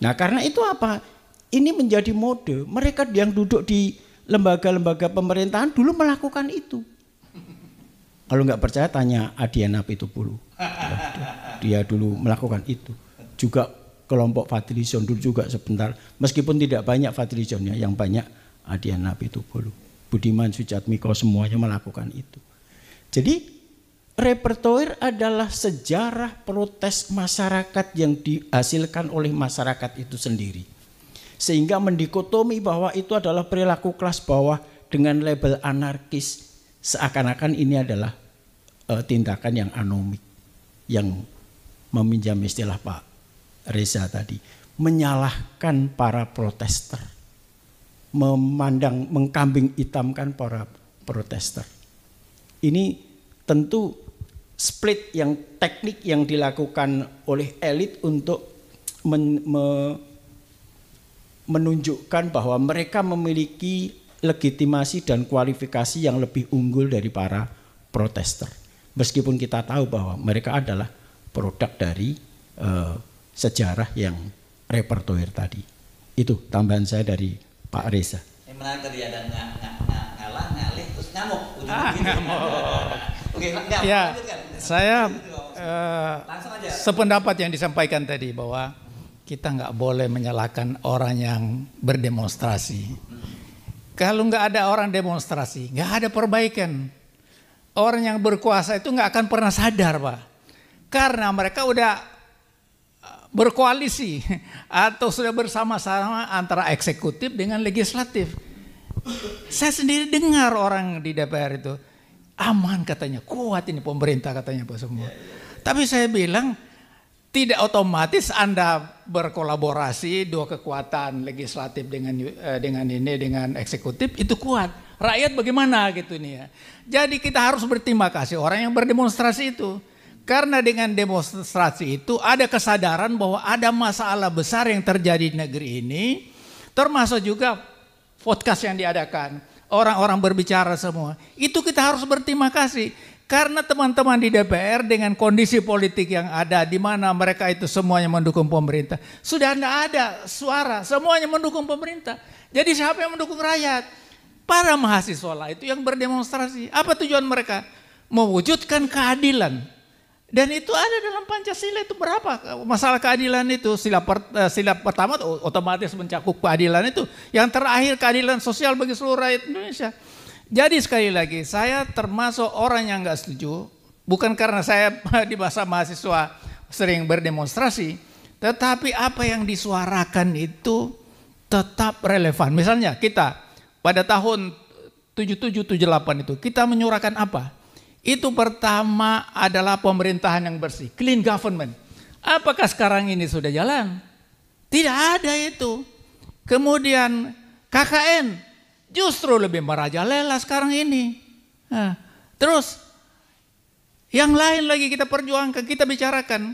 Nah, karena itu apa? Ini menjadi mode. Mereka yang duduk di lembaga-lembaga pemerintahan dulu melakukan itu. Kalau nggak percaya tanya Adiana Pitupulu. Dia dulu melakukan itu. Juga kelompok Fadlizon dulu juga sebentar. Meskipun tidak banyak Fadlizonnya, yang banyak Adiana Pitupulu. Budiman Sujatmiko semuanya melakukan itu. Jadi repertoire adalah sejarah protes masyarakat yang dihasilkan oleh masyarakat itu sendiri. Sehingga mendikotomi bahwa itu adalah perilaku kelas bawah dengan label anarkis. Seakan-akan ini adalah tindakan yang anomik. Yang meminjam istilah Pak Reza tadi. Menyalahkan para protester. Mengkambing hitamkan para protester. Ini tentu split yang teknik yang dilakukan oleh elit untuk menunjukkan bahwa mereka memiliki legitimasi dan kualifikasi yang lebih unggul dari para protester. Meskipun kita tahu bahwa mereka adalah produk dari sejarah yang repertoire tadi. Itu tambahan saya dari Pak Reza. Yang menarik tadi ada ngalah, ngalih, terus ngamuk. Oke, ya, saya sependapat yang disampaikan tadi bahwa kita nggak boleh menyalahkan orang yang berdemonstrasi. Kalau nggak ada orang demonstrasi, nggak ada perbaikan. Orang yang berkuasa itu nggak akan pernah sadar, Pak, karena mereka udah berkoalisi atau sudah bersama-sama antara eksekutif dengan legislatif. Saya sendiri dengar orang di DPR itu aman katanya, kuat ini pemerintah katanya Pak semua. Tapi saya bilang tidak otomatis Anda berkolaborasi dua kekuatan legislatif dengan eksekutif itu kuat. Rakyat bagaimana gitu nih ya. Jadi kita harus berterima kasih orang yang berdemonstrasi itu. Karena dengan demonstrasi itu ada kesadaran bahwa ada masalah besar yang terjadi di negeri ini. Termasuk juga podcast yang diadakan. Orang-orang berbicara semua. Itu kita harus berterima kasih. Karena teman-teman di DPR dengan kondisi politik yang ada di mana mereka itu semuanya mendukung pemerintah, sudah tidak ada suara, semuanya mendukung pemerintah. Jadi siapa yang mendukung rakyat? Para mahasiswa lah itu yang berdemonstrasi. Apa tujuan mereka? Mewujudkan keadilan. Dan itu ada dalam Pancasila itu berapa? Masalah keadilan itu sila pertama otomatis mencakup keadilan itu. Yang terakhir keadilan sosial bagi seluruh rakyat Indonesia. Jadi sekali lagi saya termasuk orang yang nggak setuju, bukan karena saya di masa mahasiswa sering berdemonstrasi, tetapi apa yang disuarakan itu tetap relevan. Misalnya kita pada tahun 77-78 itu kita menyuarakan apa? Itu pertama adalah pemerintahan yang bersih, clean government. Apakah sekarang ini sudah jalan? Tidak ada itu. Kemudian KKN. Justru lebih merajalela sekarang ini. Nah, terus yang lain lagi kita perjuangkan, kita bicarakan.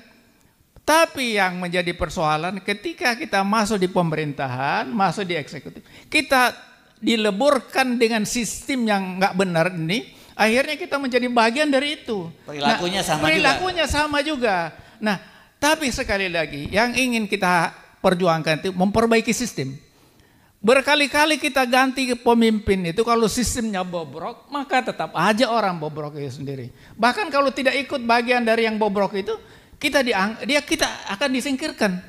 Tapi yang menjadi persoalan ketika kita masuk di pemerintahan, masuk di eksekutif, kita dileburkan dengan sistem yang nggak benar ini, akhirnya kita menjadi bagian dari itu. Perilakunya sama juga. Nah, tapi sekali lagi yang ingin kita perjuangkan itu memperbaiki sistem. Berkali-kali kita ganti pemimpin itu kalau sistemnya bobrok, maka tetap aja orang bobrok itu sendiri. Bahkan kalau tidak ikut bagian dari yang bobrok itu, kita akan disingkirkan.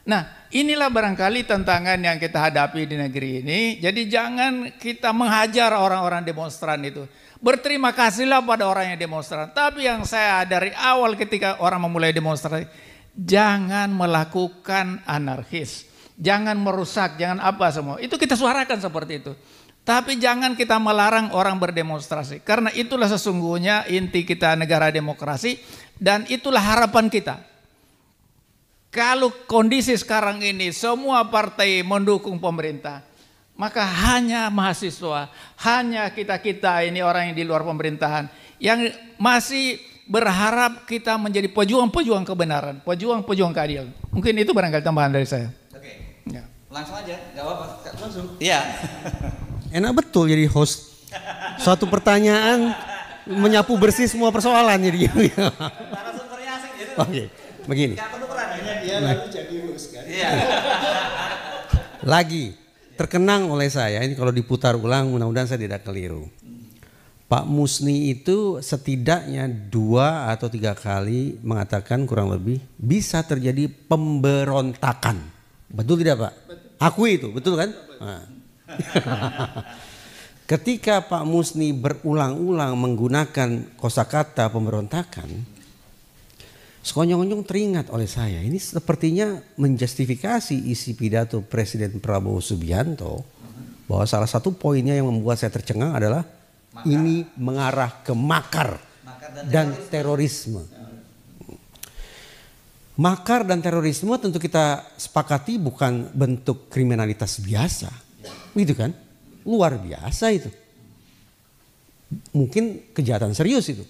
Nah, inilah barangkali tantangan yang kita hadapi di negeri ini. Jadi jangan kita menghajar orang-orang demonstran itu. Berterima kasihlah pada orang yang demonstran. Tapi yang saya dari awal ketika orang memulai demonstrasi, jangan melakukan anarkis. Jangan merusak, jangan apa semua. Itu kita suarakan seperti itu. Tapi jangan kita melarang orang berdemonstrasi. Karena itulah sesungguhnya inti kita negara demokrasi. Dan itulah harapan kita. Kalau kondisi sekarang ini semua partai mendukung pemerintah. Maka hanya mahasiswa, hanya kita-kita ini orang yang di luar pemerintahan. Yang masih berharap kita menjadi pejuang-pejuang kebenaran. Pejuang-pejuang keadilan. Mungkin itu barangkali tambahan dari saya. Ya. Langsung aja, gak apa-apa. Langsung. Iya. Enak betul jadi host. Suatu pertanyaan menyapu bersih semua persoalan jadi. Narasumbernya asik gitu. Oke, begini. Gak perlu perannya Dia lalu jadi host kan. Iya. Lagi terkenang oleh saya ini kalau diputar ulang mudah-mudahan saya tidak keliru. Pak Musni itu setidaknya 2 atau 3 kali mengatakan kurang lebih bisa terjadi pemberontakan. Betul tidak Pak? Akui itu, betul kan? Nah. Ketika Pak Musni berulang-ulang menggunakan kosakata pemberontakan, sekonyong-konyong teringat oleh saya. Ini sepertinya menjustifikasi isi pidato Presiden Prabowo Subianto bahwa salah satu poinnya yang membuat saya tercengang adalah ini mengarah ke makar dan terorisme. Makar dan terorisme tentu kita sepakati bukan bentuk kriminalitas biasa. Gitu kan? Luar biasa itu. Mungkin kejahatan serius itu.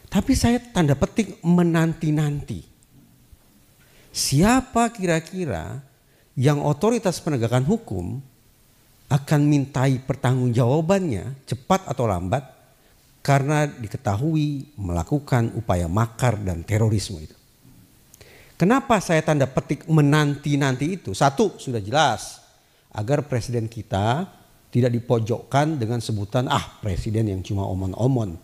Tapi saya tanda petik menanti-nanti. Siapa kira-kira yang otoritas penegakan hukum akan mintai pertanggungjawabannya cepat atau lambat karena diketahui melakukan upaya makar dan terorisme itu. Kenapa saya tanda petik menanti-nanti itu? Satu, sudah jelas. Agar presiden kita tidak dipojokkan dengan sebutan presiden yang cuma omon-omon.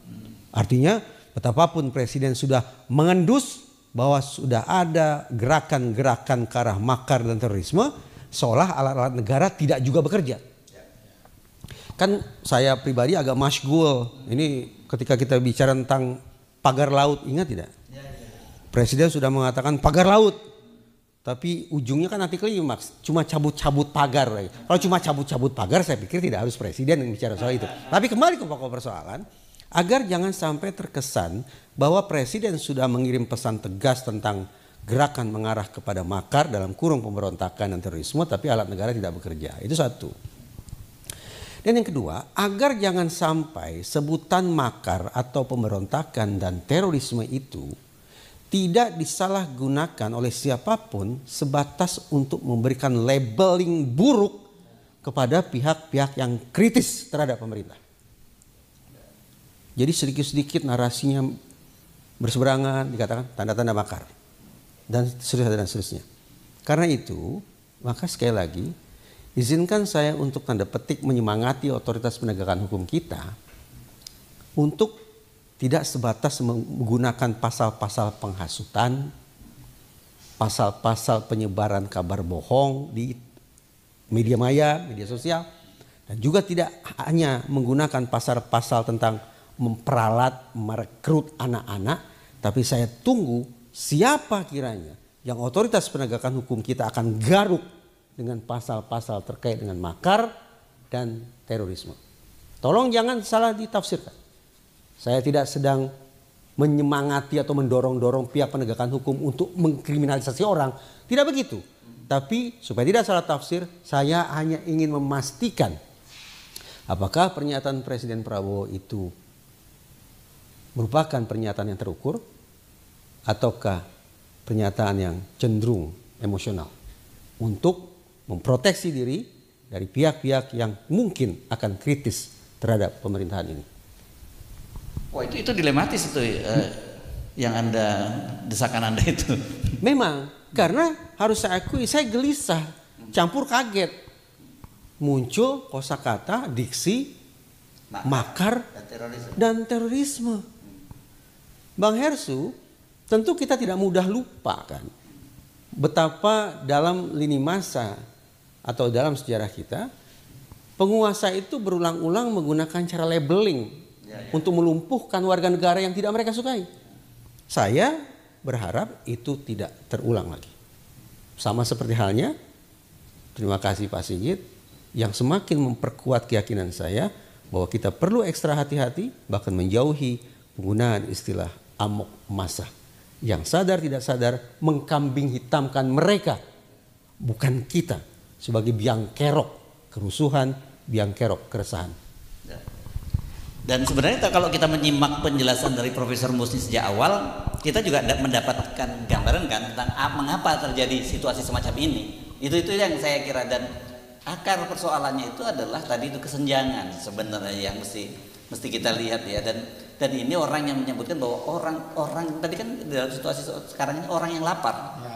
Artinya betapapun presiden sudah mengendus bahwa sudah ada gerakan-gerakan ke arah makar dan terorisme, seolah alat-alat negara tidak juga bekerja. Kan saya pribadi agak masyghul. Ini ketika kita bicara tentang pagar laut, ingat tidak? Presiden sudah mengatakan pagar laut. Tapi ujungnya kan nanti klimaks, cuma cabut-cabut pagar. Kalau cuma cabut-cabut pagar saya pikir tidak harus presiden yang bicara soal itu. Tapi kembali ke pokok persoalan, agar jangan sampai terkesan bahwa presiden sudah mengirim pesan tegas tentang gerakan mengarah kepada makar dalam kurung pemberontakan dan terorisme, tapi alat negara tidak bekerja. Itu satu. Dan yang kedua, agar jangan sampai sebutan makar atau pemberontakan dan terorisme itu tidak disalahgunakan oleh siapapun sebatas untuk memberikan labeling buruk kepada pihak-pihak yang kritis terhadap pemerintah. Jadi sedikit-sedikit narasinya berseberangan, dikatakan tanda-tanda makar. Dan seterusnya. Karena itu, maka sekali lagi, izinkan saya untuk tanda petik menyemangati otoritas penegakan hukum kita untuk tidak sebatas menggunakan pasal-pasal penghasutan, pasal-pasal penyebaran kabar bohong di media maya, media sosial, dan juga tidak hanya menggunakan pasal-pasal tentang memperalat, merekrut anak-anak, tapi saya tunggu siapa kiranya yang otoritas penegakan hukum kita akan garuk dengan pasal-pasal terkait dengan makar dan terorisme. Tolong jangan salah ditafsirkan. Saya tidak sedang menyemangati atau mendorong-dorong pihak penegakan hukum untuk mengkriminalisasi orang. Tidak begitu. Tapi supaya tidak salah tafsir, saya hanya ingin memastikan apakah pernyataan Presiden Prabowo itu merupakan pernyataan yang terukur ataukah pernyataan yang cenderung emosional untuk memproteksi diri dari pihak-pihak yang mungkin akan kritis terhadap pemerintahan ini. Wah, itu dilematis itu yang desakan Anda itu. Memang, karena harus saya akui saya gelisah, campur kaget. Muncul kosakata, diksi, makar dan terorisme. Bang Hersu, tentu kita tidak mudah lupa kan betapa dalam lini masa atau dalam sejarah kita penguasa itu berulang-ulang menggunakan cara labeling untuk melumpuhkan warga negara yang tidak mereka sukai. Saya berharap itu tidak terulang lagi. Sama seperti halnya, terima kasih Pak Sigit, yang semakin memperkuat keyakinan saya bahwa kita perlu ekstra hati-hati bahkan menjauhi penggunaan istilah amok massa yang sadar tidak sadar mengkambing hitamkan mereka, bukan kita sebagai biang kerok kerusuhan, biang kerok keresahan. Dan sebenarnya kalau kita menyimak penjelasan dari Profesor Musni sejak awal, kita juga mendapatkan gambaran kan tentang mengapa terjadi situasi semacam ini. Itu yang saya kira, dan akar persoalannya itu adalah tadi itu kesenjangan sebenarnya yang mesti kita lihat ya. Dan ini orang yang menyebutkan bahwa orang tadi kan dalam situasi sekarang ini orang yang lapar. Ya.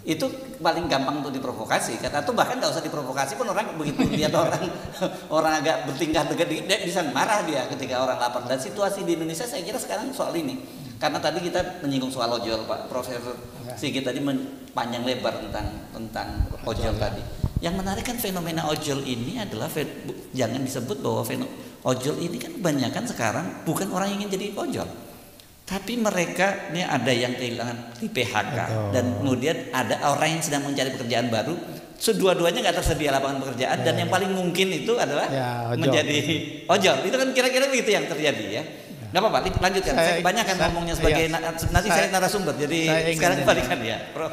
Itu paling gampang untuk diprovokasi kan, atau bahkan nggak usah diprovokasi pun orang begitu lihat orang agak bertingkah tegas dia bisa marah dia ketika orang lapar. Dan situasi di Indonesia saya kira sekarang soal ini, karena tadi kita menyinggung soal ojol, Pak Profesor Sigit tadi panjang lebar tentang ojol tadi. Yang menarik kan fenomena ojol ini adalah jangan disebut bahwa ojol ini kan kebanyakan sekarang bukan orang yang ingin jadi ojol, tapi mereka ini ada yang kehilangan di PHK. Betul. Dan kemudian ada orang yang sedang mencari pekerjaan baru, kedua-duanya nggak tersedia lapangan pekerjaan, dan yang paling mungkin itu adalah menjadi ojol. Itu kan kira-kira begitu yang terjadi ya. Nggak apa-apa, lanjutkan. Saya kebanyakan ngomongnya sebagai nanti saya narasumber, jadi sekarang kembalikan ya, Prof.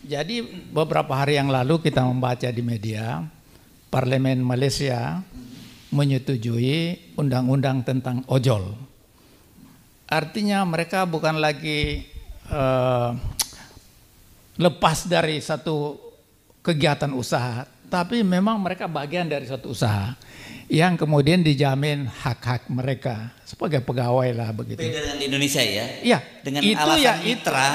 Jadi beberapa hari yang lalu kita membaca di media, Parlemen Malaysia menyetujui undang-undang tentang ojol. Artinya mereka bukan lagi lepas dari satu kegiatan usaha, tapi memang mereka bagian dari suatu usaha yang kemudian dijamin hak-hak mereka sebagai pegawai lah begitu. Beda dengan di Indonesia ya? Iya. Dengan alasan mitra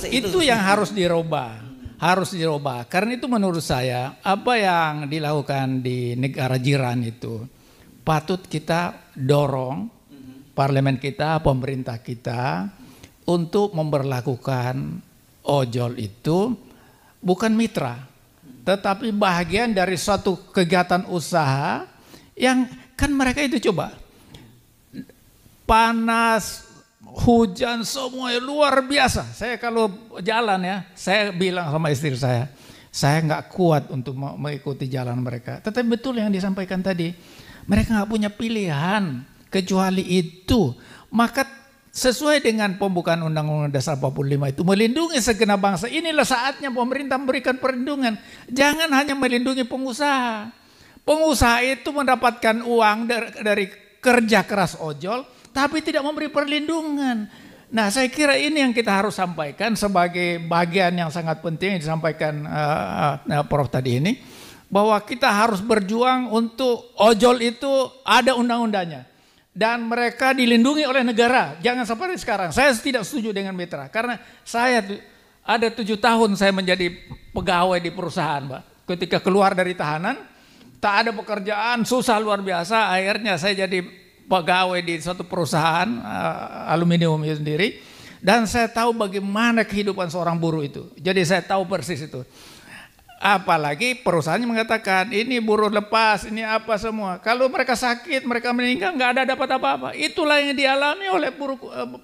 itu yang harus dirubah. Harus dirubah. Karena itu menurut saya apa yang dilakukan di negara jiran itu patut kita dorong parlemen kita, pemerintah kita untuk memberlakukan ojol itu bukan mitra, tetapi bagian dari suatu kegiatan usaha yang kan mereka itu coba panas, hujan, semuanya luar biasa. Saya kalau jalan ya, saya bilang sama istri saya nggak kuat untuk mengikuti jalan mereka. Tetapi betul yang disampaikan tadi, mereka nggak punya pilihan kecuali itu. Maka sesuai dengan pembukaan Undang-Undang Dasar 45 itu melindungi segenap bangsa. Inilah saatnya pemerintah memberikan perlindungan. Jangan hanya melindungi pengusaha. Pengusaha itu mendapatkan uang dari kerja keras ojol, tapi tidak memberi perlindungan. Nah, saya kira ini yang kita harus sampaikan sebagai bagian yang sangat penting yang disampaikan Prof tadi ini, bahwa kita harus berjuang untuk ojol itu ada undang-undangnya. dan mereka dilindungi oleh negara. Jangan seperti sekarang. Saya tidak setuju dengan mitra karena saya ada 7 tahun saya menjadi pegawai di perusahaan, Pak. Ketika keluar dari tahanan, tak ada pekerjaan, susah luar biasa. Akhirnya saya jadi pegawai di suatu perusahaan aluminium itu sendiri, dan saya tahu bagaimana kehidupan seorang buruh itu. Jadi saya tahu persis itu. Apalagi perusahaannya mengatakan ini buruh lepas, ini apa semua. Kalau mereka sakit, mereka meninggal, nggak ada dapat apa-apa. Itulah yang dialami oleh buruh,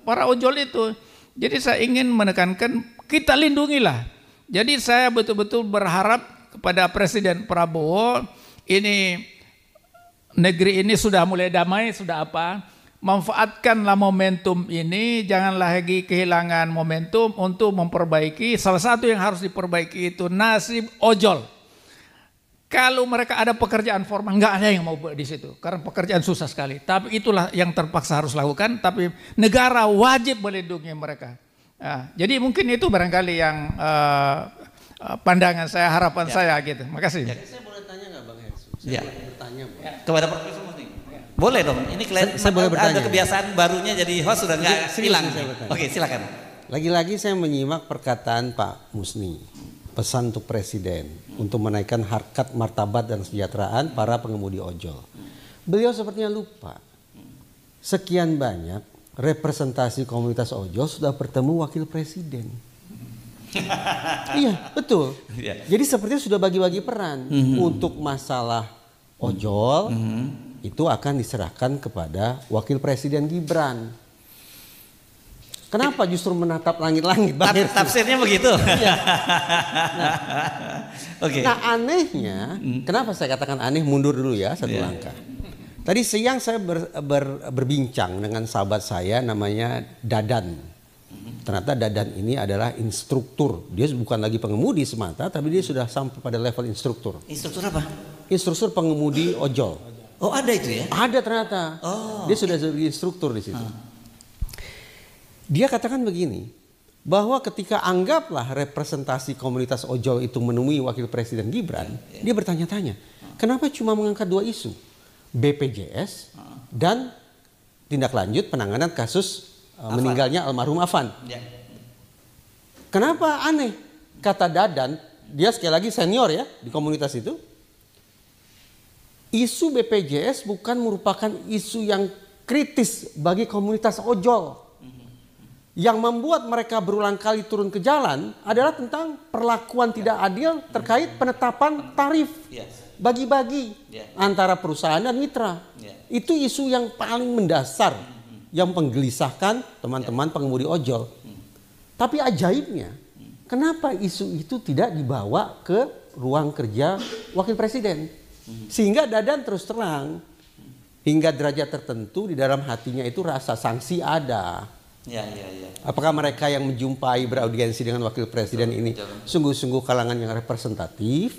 para ojol itu. Jadi saya ingin menekankan kita lindungilah. Jadi saya betul-betul berharap kepada Presiden Prabowo, ini negeri ini sudah mulai damai, sudah apa? Manfaatkanlah momentum ini, jangan lagi kehilangan momentum untuk memperbaiki. Salah satu yang harus diperbaiki itu nasib ojol. Kalau mereka ada pekerjaan formal, nggak ada yang mau di situ, karena pekerjaan susah sekali. Tapi itulah yang terpaksa harus lakukan. Tapi negara wajib melindungi mereka. Nah, jadi mungkin itu barangkali yang pandangan saya, harapan saya gitu. Makasih. Saya boleh tanya nggak Bang Hersu? Ya. Bertanya, Bang. Kepada Profesor Musni. Boleh dong. Ini Saya boleh bertanya. ada kebiasaan barunya jadi host sudah nggak hilang. saya bertanya. Oke, silakan. Lagi-lagi saya menyimak perkataan Pak Musni. Pesan untuk Presiden untuk menaikkan harkat martabat dan kesejahteraan para pengemudi ojol. Beliau sepertinya lupa. Sekian banyak representasi komunitas ojol sudah bertemu Wakil Presiden. Iya, betul. Jadi sepertinya sudah bagi-bagi peran. Untuk masalah ojol itu akan diserahkan kepada Wakil Presiden Gibran. Kenapa justru menatap langit-langit? Tafsirnya begitu. Iya. Oke. Nah anehnya, kenapa saya katakan aneh, mundur dulu ya satu langkah. Tadi siang saya berbincang dengan sahabat saya namanya Dadan. Ternyata Dadan ini adalah instruktur. Dia bukan lagi pengemudi semata, tapi dia sudah sampai pada level instruktur. Instruktur apa? Instruktur pengemudi ojol. Oh, ada itu ya? Ada ternyata. Oh. Dia sudah jadi instruktur di situ. Dia katakan begini, bahwa ketika anggaplah representasi komunitas ojol itu menemui Wakil Presiden Gibran, dia bertanya-tanya, kenapa cuma mengangkat 2 isu? BPJS dan tindak lanjut penanganan kasus meninggalnya almarhum Afan. Ya. Kenapa aneh? Kata Dadan, dia sekali lagi senior ya di komunitas itu. Isu BPJS bukan merupakan isu yang kritis bagi komunitas ojol. Yang membuat mereka berulang kali turun ke jalan adalah tentang perlakuan tidak adil terkait penetapan tarif. Bagi-bagi antara perusahaan dan mitra. Itu isu yang paling mendasar yang menggelisahkan teman-teman pengemudi ojol. Tapi ajaibnya, kenapa isu itu tidak dibawa ke ruang kerja Wakil Presiden? Sehingga Dadan terus terang, hingga derajat tertentu di dalam hatinya itu rasa sanksi ada. Ya. Apakah mereka yang menjumpai beraudiensi dengan Wakil Presiden ini sungguh-sungguh kalangan yang representatif,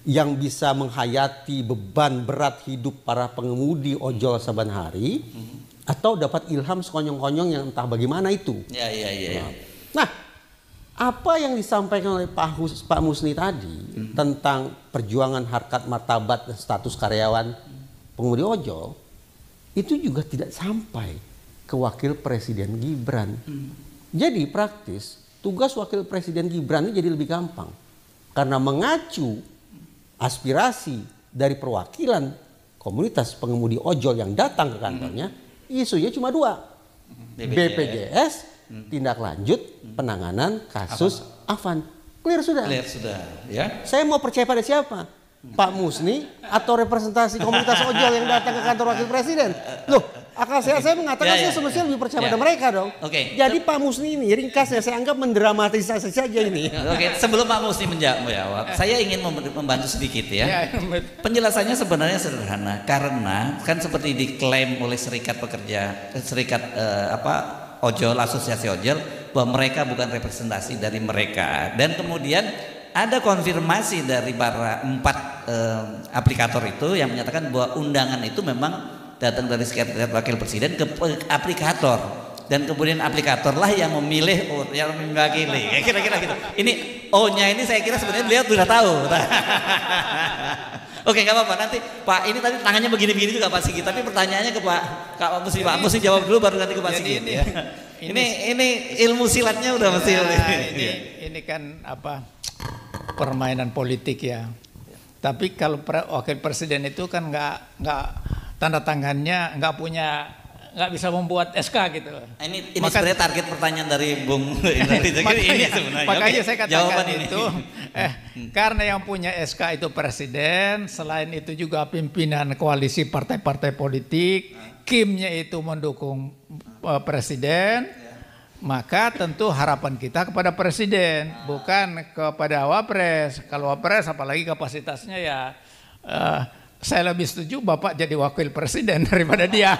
yang bisa menghayati beban berat hidup para pengemudi ojol saban hari, atau dapat ilham sekonyong-konyong yang entah bagaimana itu. Ya. Nah, apa yang disampaikan oleh Pak Musni tadi tentang perjuangan harkat martabat dan status karyawan pengemudi ojol itu juga tidak sampai ke Wakil Presiden Gibran. Jadi praktis tugas Wakil Presiden Gibran ini jadi lebih gampang karena mengacu aspirasi dari perwakilan komunitas pengemudi ojol yang datang ke kantornya, isunya cuma 2, BPJS, tindak lanjut penanganan kasus Afan. Clear sudah. Ya. Saya mau percaya pada siapa? Pak Musni atau representasi komunitas ojol yang datang ke kantor Wakil Presiden? Loh, akal saya mengatakan saya semestinya lebih percaya pada mereka dong. Jadi Pak Musni ini ringkasnya saya anggap mendramatisasi saja ini. Sebelum Pak Musni menjawab, saya ingin membantu sedikit ya. Penjelasannya sebenarnya sederhana karena kan seperti diklaim oleh serikat pekerja, ojol, asosiasi ojol, bahwa mereka bukan representasi dari mereka, dan kemudian ada konfirmasi dari para 4 aplikator itu yang menyatakan bahwa undangan itu memang datang dari sekretariat Wakil Presiden ke aplikator, dan kemudian aplikator lah yang memilih yang mewakili, kira-kira gitu. Ini O-nya ini saya kira sebenarnya beliau sudah tahu. Oke, nggak apa-apa. Nanti Pak, ini tadi tangannya begini-begini juga Pak Sigit. Tapi pertanyaannya ke Pak Musi. Pak Musi jawab dulu, baru nanti ke Pak Sigit. Ini ilmu silatnya udah mesti. Ini kan apa? Permainan politik ya. Tapi kalau wakil presiden itu kan nggak tanda tangannya nggak bisa membuat SK gitu. Ini sebenarnya target pertanyaan dari Bung Indra. Makanya saya katakan itu karena yang punya SK itu presiden, selain itu juga pimpinan koalisi partai-partai politik, kimnya itu mendukung presiden, maka tentu harapan kita kepada presiden, bukan kepada wapres. Kalau wapres apalagi kapasitasnya ya saya lebih setuju Bapak jadi wakil presiden daripada dia.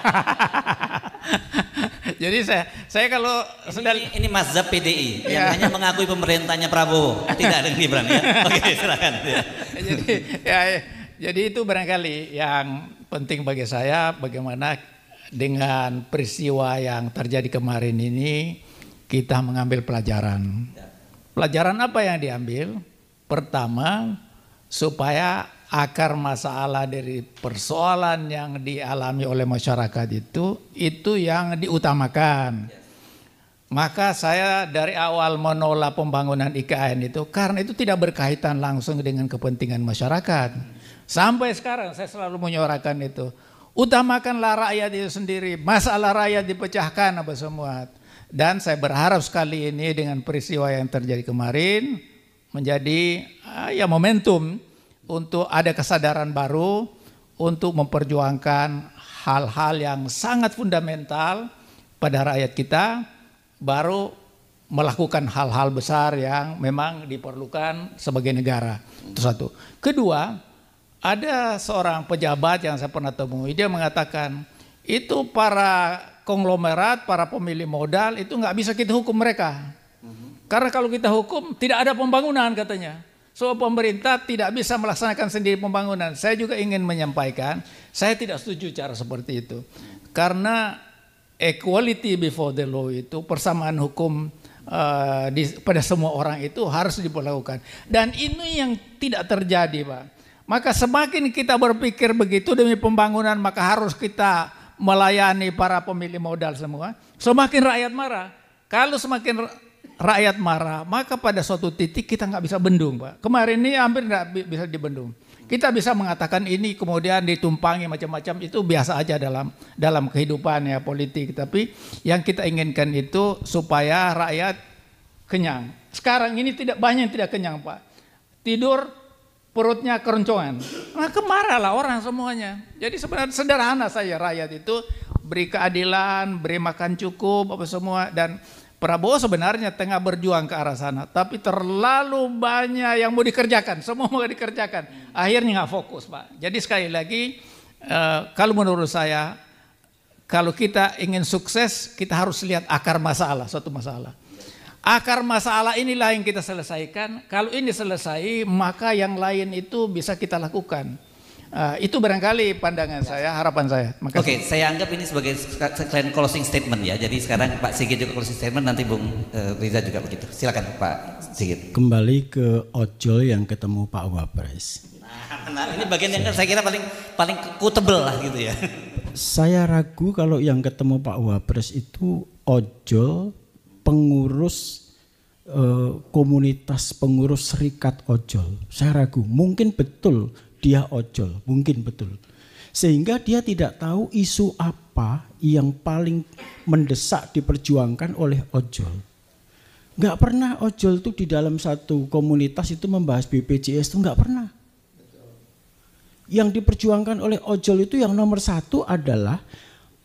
Jadi saya kalau sudah ini mazhab PDI yang hanya mengakui pemerintahnya Prabowo, tidak ada Gibran ya. Oke, silakan. Jadi itu barangkali yang penting bagi saya, bagaimana dengan peristiwa yang terjadi kemarin ini kita mengambil pelajaran. Pelajaran apa yang diambil? Pertama, supaya akar masalah dari persoalan yang dialami oleh masyarakat itu yang diutamakan. Maka saya dari awal menolak pembangunan IKN itu karena itu tidak berkaitan langsung dengan kepentingan masyarakat. Sampai sekarang saya selalu menyuarakan itu. Utamakanlah rakyat itu sendiri, masalah rakyat dipecahkan apa semua. Dan saya berharap sekali ini dengan peristiwa yang terjadi kemarin menjadi momentum untuk ada kesadaran baru untuk memperjuangkan hal-hal yang sangat fundamental pada rakyat kita, baru melakukan hal-hal besar yang memang diperlukan sebagai negara. Itu satu. Kedua, ada seorang pejabat yang saya pernah temui, dia mengatakan itu para konglomerat, para pemilik modal itu nggak bisa kita hukum mereka. Karena kalau kita hukum tidak ada pembangunan katanya. So pemerintah tidak bisa melaksanakan sendiri pembangunan. Saya juga ingin menyampaikan, saya tidak setuju cara seperti itu. Karena equality before the law itu, persamaan hukum pada semua orang itu harus dilakukan. Dan ini yang tidak terjadi, Pak. Maka semakin kita berpikir begitu demi pembangunan, maka harus kita melayani para pemilik modal semua. Semakin rakyat marah. Kalau semakin rakyat marah, maka pada suatu titik kita nggak bisa bendung, Pak. Kemarin ini hampir nggak bisa dibendung. Kita bisa mengatakan ini kemudian ditumpangi macam-macam, itu biasa aja dalam kehidupan ya politik. Tapi yang kita inginkan itu supaya rakyat kenyang. Sekarang ini tidak banyak yang tidak kenyang, Pak. Tidur perutnya keroncongan. Maka marahlah orang semuanya. Jadi sebenarnya sederhana saja rakyat itu beri keadilan, beri makan cukup apa semua. Dan Prabowo sebenarnya tengah berjuang ke arah sana, tapi terlalu banyak yang mau dikerjakan, semua mau dikerjakan, akhirnya nggak fokus, Pak. Jadi sekali lagi, kalau menurut saya, kalau kita ingin sukses, kita harus lihat akar masalah, suatu masalah. Akar masalah inilah yang kita selesaikan. Kalau ini selesai, maka yang lain itu bisa kita lakukan. Itu barangkali pandangan saya, harapan saya. Oke, saya anggap ini sebagai closing statement ya. Jadi sekarang Pak Sigit juga closing statement, nanti Bung Riza juga begitu. Silakan Pak Sigit. Kembali ke ojol yang ketemu Pak Wapres. Nah, ini bagian yang saya kira paling quotable lah gitu ya. Saya ragu kalau yang ketemu Pak Wapres itu ojol, pengurus komunitas, pengurus serikat ojol. Saya ragu, mungkin betul dia ojol, mungkin betul. Sehingga dia tidak tahu isu apa yang paling mendesak diperjuangkan oleh ojol. Nggak pernah ojol itu di dalam satu komunitas itu membahas BPJS, itu nggak pernah. Yang diperjuangkan oleh ojol itu yang nomor satu adalah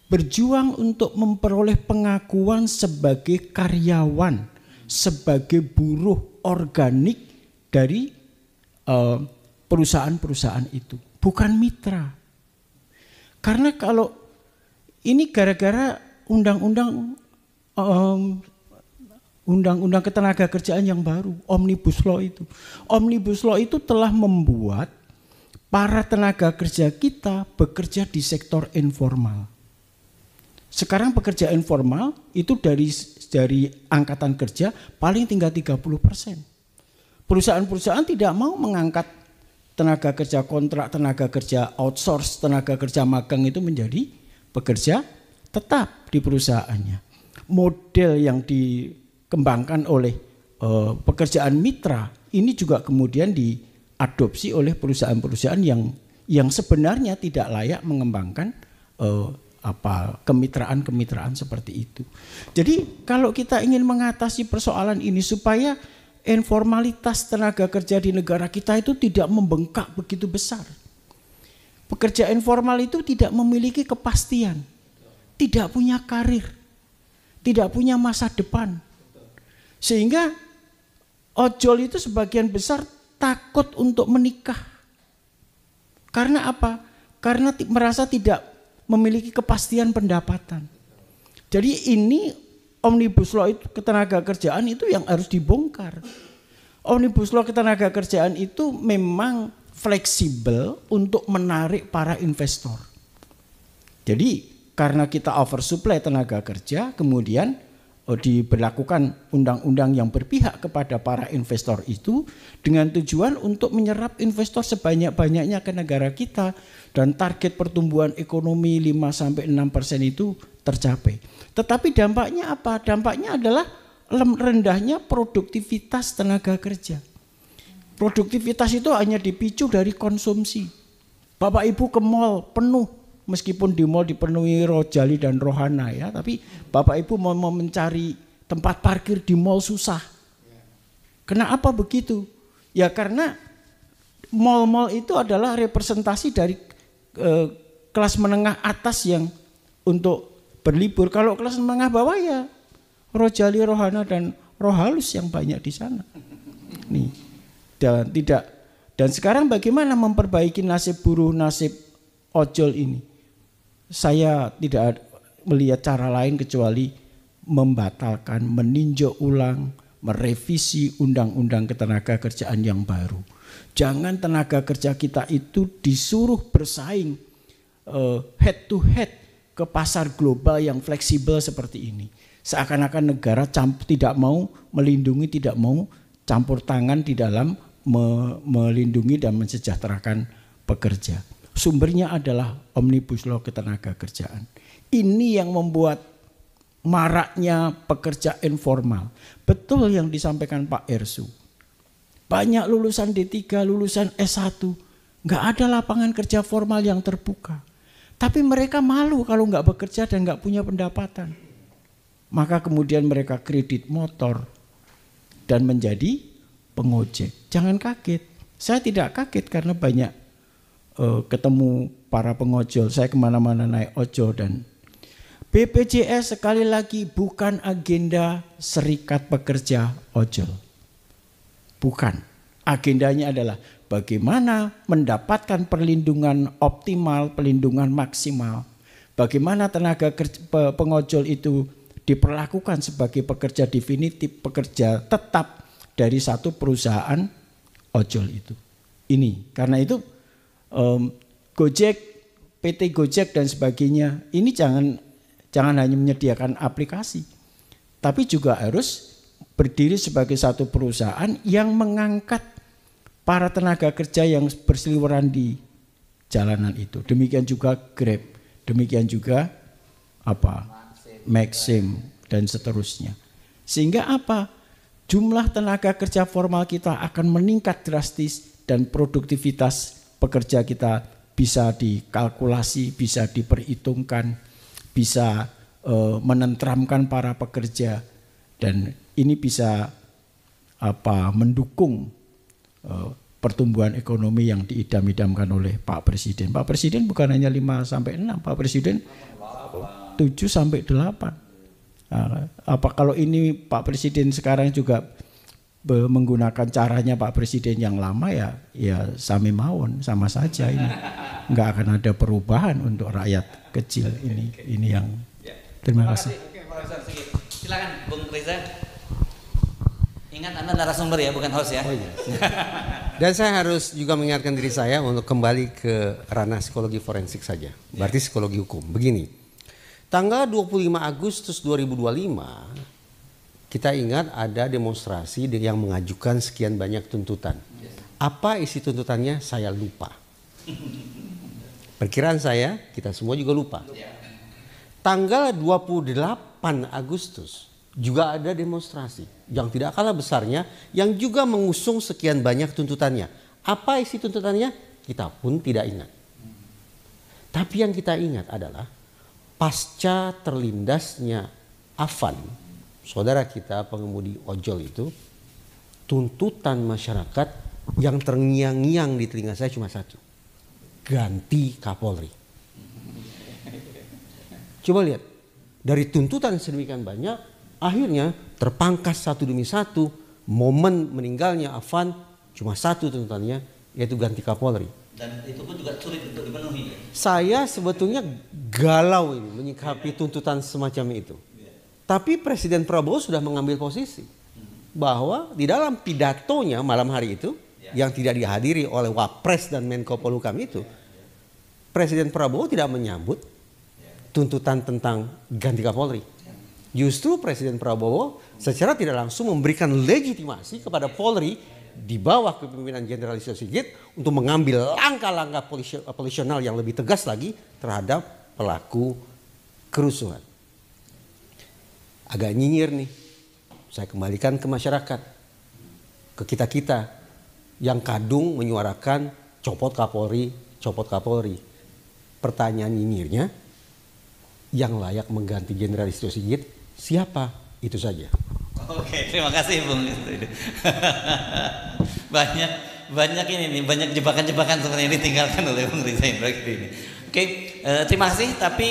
berjuang untuk memperoleh pengakuan sebagai karyawan, sebagai buruh organik dari perusahaan-perusahaan itu, bukan mitra. Karena kalau ini gara-gara undang-undang ketenaga kerjaan yang baru, Omnibus Law itu. Omnibus Law itu telah membuat para tenaga kerja kita bekerja di sektor informal. Sekarang pekerja informal itu dari angkatan kerja paling tinggal 30%. Perusahaan-perusahaan tidak mau mengangkat tenaga kerja kontrak, tenaga kerja outsource, tenaga kerja magang itu menjadi pekerja tetap di perusahaannya. Model yang dikembangkan oleh pekerjaan mitra ini juga kemudian diadopsi oleh perusahaan-perusahaan yang sebenarnya tidak layak mengembangkan kemitraan seperti itu. Jadi kalau kita ingin mengatasi persoalan ini supaya informalitas tenaga kerja di negara kita itu tidak membengkak begitu besar. Pekerja informal itu tidak memiliki kepastian, tidak punya karir, tidak punya masa depan. Sehingga ojol itu sebagian besar takut untuk menikah. Karena apa? Karena merasa tidak memiliki kepastian pendapatan. Jadi ini Omnibus Law itu ketenaga kerjaan itu yang harus dibongkar. Omnibus Law ketenaga kerjaan itu memang fleksibel untuk menarik para investor. Jadi karena kita oversupply tenaga kerja, kemudian diberlakukan undang-undang yang berpihak kepada para investor itu dengan tujuan untuk menyerap investor sebanyak-banyaknya ke negara kita dan target pertumbuhan ekonomi 5-6% itu tercapai. Tetapi dampaknya apa? Dampaknya adalah rendahnya produktivitas tenaga kerja. Produktivitas itu hanya dipicu dari konsumsi. Bapak Ibu ke mall penuh, meskipun di mall dipenuhi rojali dan rohana ya, tapi Bapak Ibu mau mencari tempat parkir di mall susah. Kenapa begitu? Ya karena mall-mall itu adalah representasi dari kelas menengah atas yang untuk berlibur. Kalau kelas menengah bawah ya rojali, rohana dan rohalus yang banyak di sana. Nih. Dan sekarang bagaimana memperbaiki nasib buruh, nasib ojol ini? Saya tidak melihat cara lain kecuali membatalkan, meninjau ulang, merevisi undang-undang ketenaga kerjaan yang baru. Jangan tenaga kerja kita itu disuruh bersaing head to head ke pasar global yang fleksibel seperti ini. Seakan-akan negara tidak mau melindungi, tidak mau campur tangan di dalam melindungi dan mensejahterakan pekerja. Sumbernya adalah Omnibus Law ketenaga kerjaan. Ini yang membuat maraknya pekerja informal. Betul yang disampaikan Pak Ersu. Banyak lulusan D3, lulusan S1, nggak ada lapangan kerja formal yang terbuka. Tapi mereka malu kalau nggak bekerja dan nggak punya pendapatan. Maka kemudian mereka kredit motor dan menjadi pengojek. Jangan kaget. Saya tidak kaget karena banyak ketemu para pengojol. Saya kemana-mana naik ojol dan BPJS sekali lagi bukan agenda Serikat Pekerja Ojol. Bukan. Agendanya adalah bagaimana mendapatkan perlindungan optimal, perlindungan maksimal. Bagaimana tenaga pengojol itu diperlakukan sebagai pekerja definitif, pekerja tetap dari satu perusahaan ojol itu. Ini karena itu Gojek, PT Gojek dan sebagainya ini jangan hanya menyediakan aplikasi, tapi juga harus berdiri sebagai satu perusahaan yang mengangkat para tenaga kerja yang berseliweran di jalanan itu. Demikian juga Grab, demikian juga Maxim dan seterusnya. Sehingga apa? Jumlah tenaga kerja formal kita akan meningkat drastis dan produktivitas pekerja kita bisa dikalkulasi, bisa diperhitungkan, bisa menenteramkan para pekerja dan ini bisa mendukung pertumbuhan ekonomi yang diidam-idamkan oleh Pak Presiden. Pak Presiden bukan hanya 5-6, Pak Presiden 7-8. Kalau ini Pak Presiden sekarang juga menggunakan caranya Pak Presiden yang lama ya sami mawon, sama saja ini. Nggak akan ada perubahan untuk rakyat kecil ini. Ini yang terima kasih. Silakan Bung Reza. Ingat Anda narasumber ya, bukan host ya. Oh, iya. Dan saya harus juga mengingatkan diri saya untuk kembali ke ranah psikologi forensik saja. Berarti psikologi hukum. Begini. Tanggal 25 Agustus 2025 kita ingat ada demonstrasi yang mengajukan sekian banyak tuntutan. Apa isi tuntutannya saya lupa. Perkiraan saya, kita semua juga lupa. Tanggal 28 Agustus juga ada demonstrasi yang tidak kalah besarnya yang juga mengusung sekian banyak tuntutannya. Apa isi tuntutannya? Kita pun tidak ingat. Tapi yang kita ingat adalah pasca terlindasnya Afan, saudara kita pengemudi ojol itu, tuntutan masyarakat yang terngiang-ngiang di telinga saya cuma satu. Ganti Kapolri. Coba lihat, dari tuntutan sedemikian banyak, akhirnya terpangkas satu demi satu. Momen meninggalnya Afan cuma satu tuntutannya, yaitu ganti Kapolri. Dan itu pun juga sulit untuk dipenuhi. Saya sebetulnya galau ini menyikapi tuntutan semacam itu. Tapi Presiden Prabowo sudah mengambil posisi bahwa di dalam pidatonya malam hari itu, yang tidak dihadiri oleh Wapres dan Menko Polhukam itu, Presiden Prabowo tidak menyambut tuntutan tentang ganti Kapolri. Justru Presiden Prabowo secara tidak langsung memberikan legitimasi kepada Polri di bawah kepemimpinan Jenderal Listio Sigit untuk mengambil langkah-langkah polisional yang lebih tegas lagi terhadap pelaku kerusuhan. Agak nyinyir nih, saya kembalikan ke masyarakat, ke kita-kita yang kadung menyuarakan copot Kapolri, copot Kapolri. Pertanyaan nyinyirnya, yang layak mengganti Jenderal Listio Sigit siapa? Itu saja. Oke, terima kasih Bung. banyak ini nih, banyak jebakan-jebakan sebenarnya yang ditinggalkan oleh Bung Riza Indra ini. Oke, terima kasih. Tapi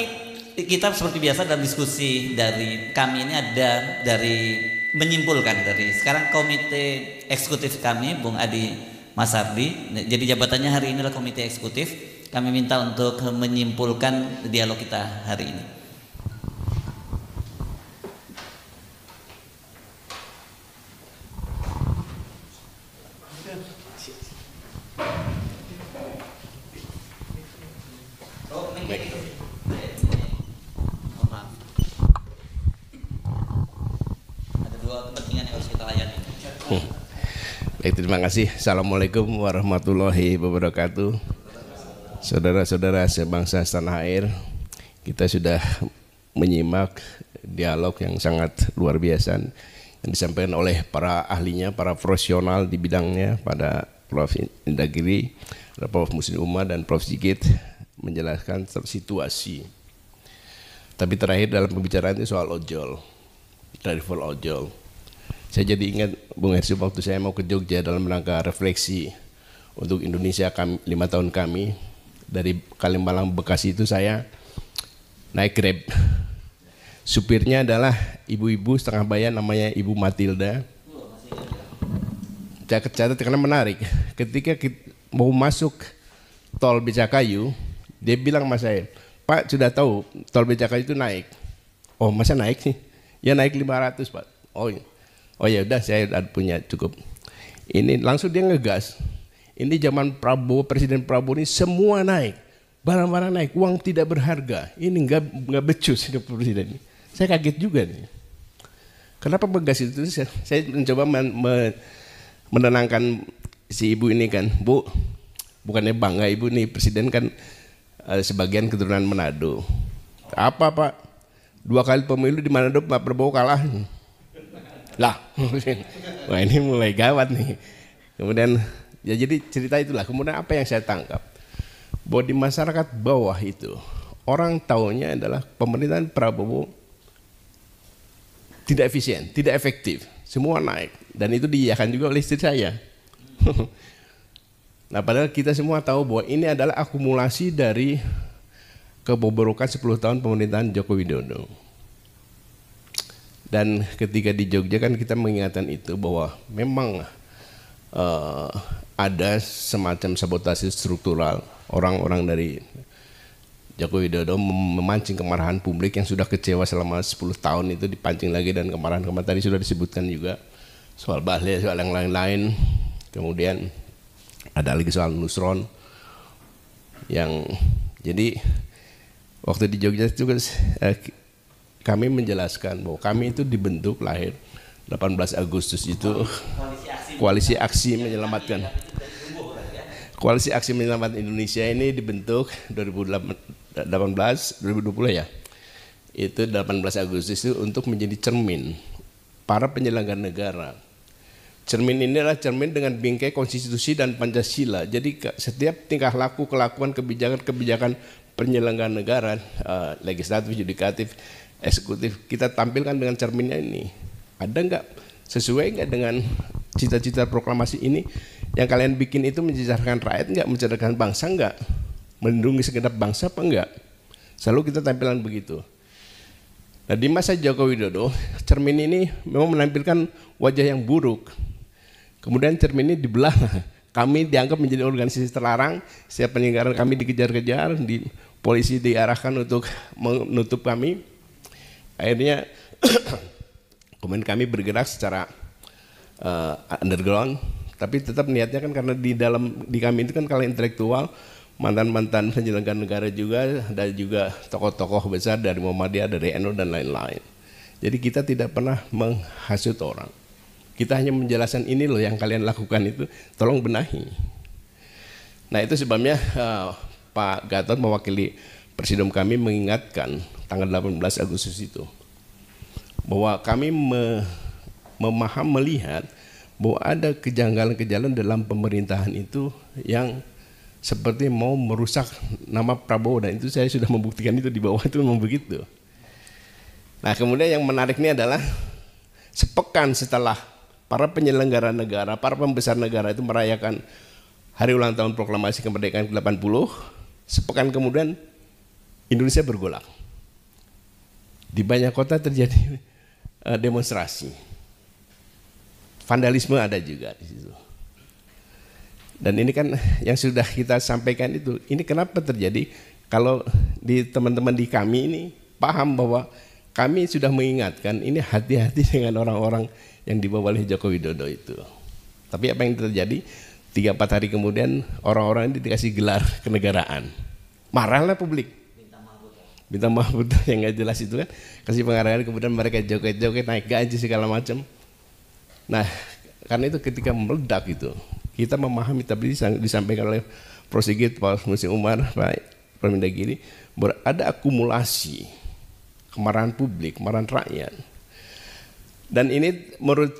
kita seperti biasa dalam diskusi dari kami ini ada dari menyimpulkan dari sekarang komite eksekutif kami, Bung Adi Masardi. Jadi jabatannya hari ini adalah komite eksekutif. Kami minta untuk menyimpulkan dialog kita hari ini. Baik, terima kasih. Assalamualaikum warahmatullahi wabarakatuh. Saudara-saudara sebangsa setanah air, kita sudah menyimak dialog yang sangat luar biasa yang disampaikan oleh para ahlinya, para profesional di bidangnya, pada Prof. Indagiri, Prof. Muslim Umar dan Prof. Sigit menjelaskan situasi. Tapi terakhir dalam pembicaraan itu soal ojol, driver ojol. Saya jadi ingat Bung Hersi waktu saya mau ke Jogja dalam rangka refleksi untuk Indonesia 5 tahun kami, dari Kalimalang Bekasi itu saya naik Grab. Supirnya adalah ibu-ibu setengah bayan namanya Ibu Matilda. Catat karena menarik. Ketika mau masuk tol Becakayu, dia bilang sama saya, "Pak, sudah tahu tol Becakayu itu naik." "Oh, masa naik sih?" "Ya naik 500, Pak." Oh ya udah, saya udah punya cukup. Ini langsung dia ngegas. Ini zaman Prabowo, Presiden Prabowo ini semua naik, barang-barang naik, uang tidak berharga. Ini nggak becus hidup Presiden ini. Saya kaget juga nih. Kenapa ngegas itu? Saya mencoba menenangkan si ibu ini kan, Bu, bukannya bangga ibu nih, Presiden kan sebagian keturunan Manado. Apa Pak? 2 kali pemilu di Manado Pak Prabowo kalah. Lah, wah ini mulai gawat nih. Kemudian ya jadi cerita itulah. Kemudian apa yang saya tangkap, bahwa di masyarakat bawah itu orang taunya adalah pemerintahan Prabowo tidak efisien, tidak efektif, semua naik, dan itu diiyakan juga oleh istri saya. Nah padahal kita semua tahu bahwa ini adalah akumulasi dari kebobrokan 10 tahun pemerintahan Joko Widodo. Dan ketika di Jogja kan kita mengingatkan itu bahwa memang ada semacam sabotase struktural, orang-orang dari Joko Widodo memancing kemarahan publik yang sudah kecewa selama 10 tahun itu dipancing lagi, dan kemarahan-kemarahan tadi sudah disebutkan juga soal Bahlil, soal yang lain-lain. Kemudian ada lagi soal Nusron yang jadi waktu di Jogja itu kami menjelaskan bahwa kami itu dibentuk lahir 18 Agustus itu koalisi aksi menyelamatkan. Koalisi Aksi Menyelamatkan Indonesia ini dibentuk 2020 ya. Itu 18 Agustus itu untuk menjadi cermin para penyelenggara negara. Cermin ini adalah cermin dengan bingkai konstitusi dan Pancasila. Jadi setiap tingkah laku, kelakuan, kebijakan penyelenggara negara, legislatif, yudikatif, eksekutif, kita tampilkan dengan cerminnya ini. Ada enggak, sesuai enggak dengan cita-cita proklamasi ini? Yang kalian bikin itu mensejahterakan rakyat enggak, mencerdakan bangsa enggak, melindungi segenap bangsa apa enggak? Selalu kita tampilan begitu. Nah, di masa Joko Widodo, cermin ini memang menampilkan wajah yang buruk. Kemudian cermin ini dibelah. Kami dianggap menjadi organisasi terlarang, setiap penyelenggara kami dikejar-kejar, polisi diarahkan untuk menutup kami. Akhirnya kemudian kami bergerak secara underground, tapi tetap niatnya kan karena di kami itu kan kalau intelektual, mantan-mantan penyelenggara negara juga, dan juga tokoh-tokoh besar dari Muhammadiyah, dari NU dan lain-lain. Jadi kita tidak pernah menghasut orang. Kita hanya menjelaskan ini loh yang kalian lakukan itu, tolong benahi. Nah itu sebabnya Pak Gatot mewakili Presidium kami mengingatkan tanggal 18 Agustus itu bahwa kami melihat bahwa ada kejanggalan-kejanggalan dalam pemerintahan itu yang seperti mau merusak nama Prabowo, dan itu saya sudah membuktikan itu di bawah itu memang begitu. Nah kemudian yang menariknya adalah sepekan setelah para penyelenggara negara, para pembesar negara itu merayakan hari ulang tahun proklamasi kemerdekaan ke-80, sepekan kemudian Indonesia bergolak. Di banyak kota terjadi demonstrasi. Vandalisme ada juga di situ. Dan ini kan yang sudah kita sampaikan itu, ini kenapa terjadi? Kalau di teman-teman di kami ini paham bahwa kami sudah mengingatkan ini hati-hati dengan orang-orang yang dibawa oleh Joko Widodo itu. Tapi apa yang terjadi? 3-4 hari kemudian orang-orang ini dikasih gelar kenegaraan. Marahlah publik. Minta maaf yang nggak jelas itu kan. Kasih penghargaan, kemudian mereka joget-joget, naik gaji segala macam. Nah, karena itu ketika meledak itu, kita memahami, tapi disampaikan oleh Prof. Sigit, Pak Musi Umar, Pak Permendagri, bahwa ada akumulasi kemarahan publik, kemarahan rakyat. Dan ini menurut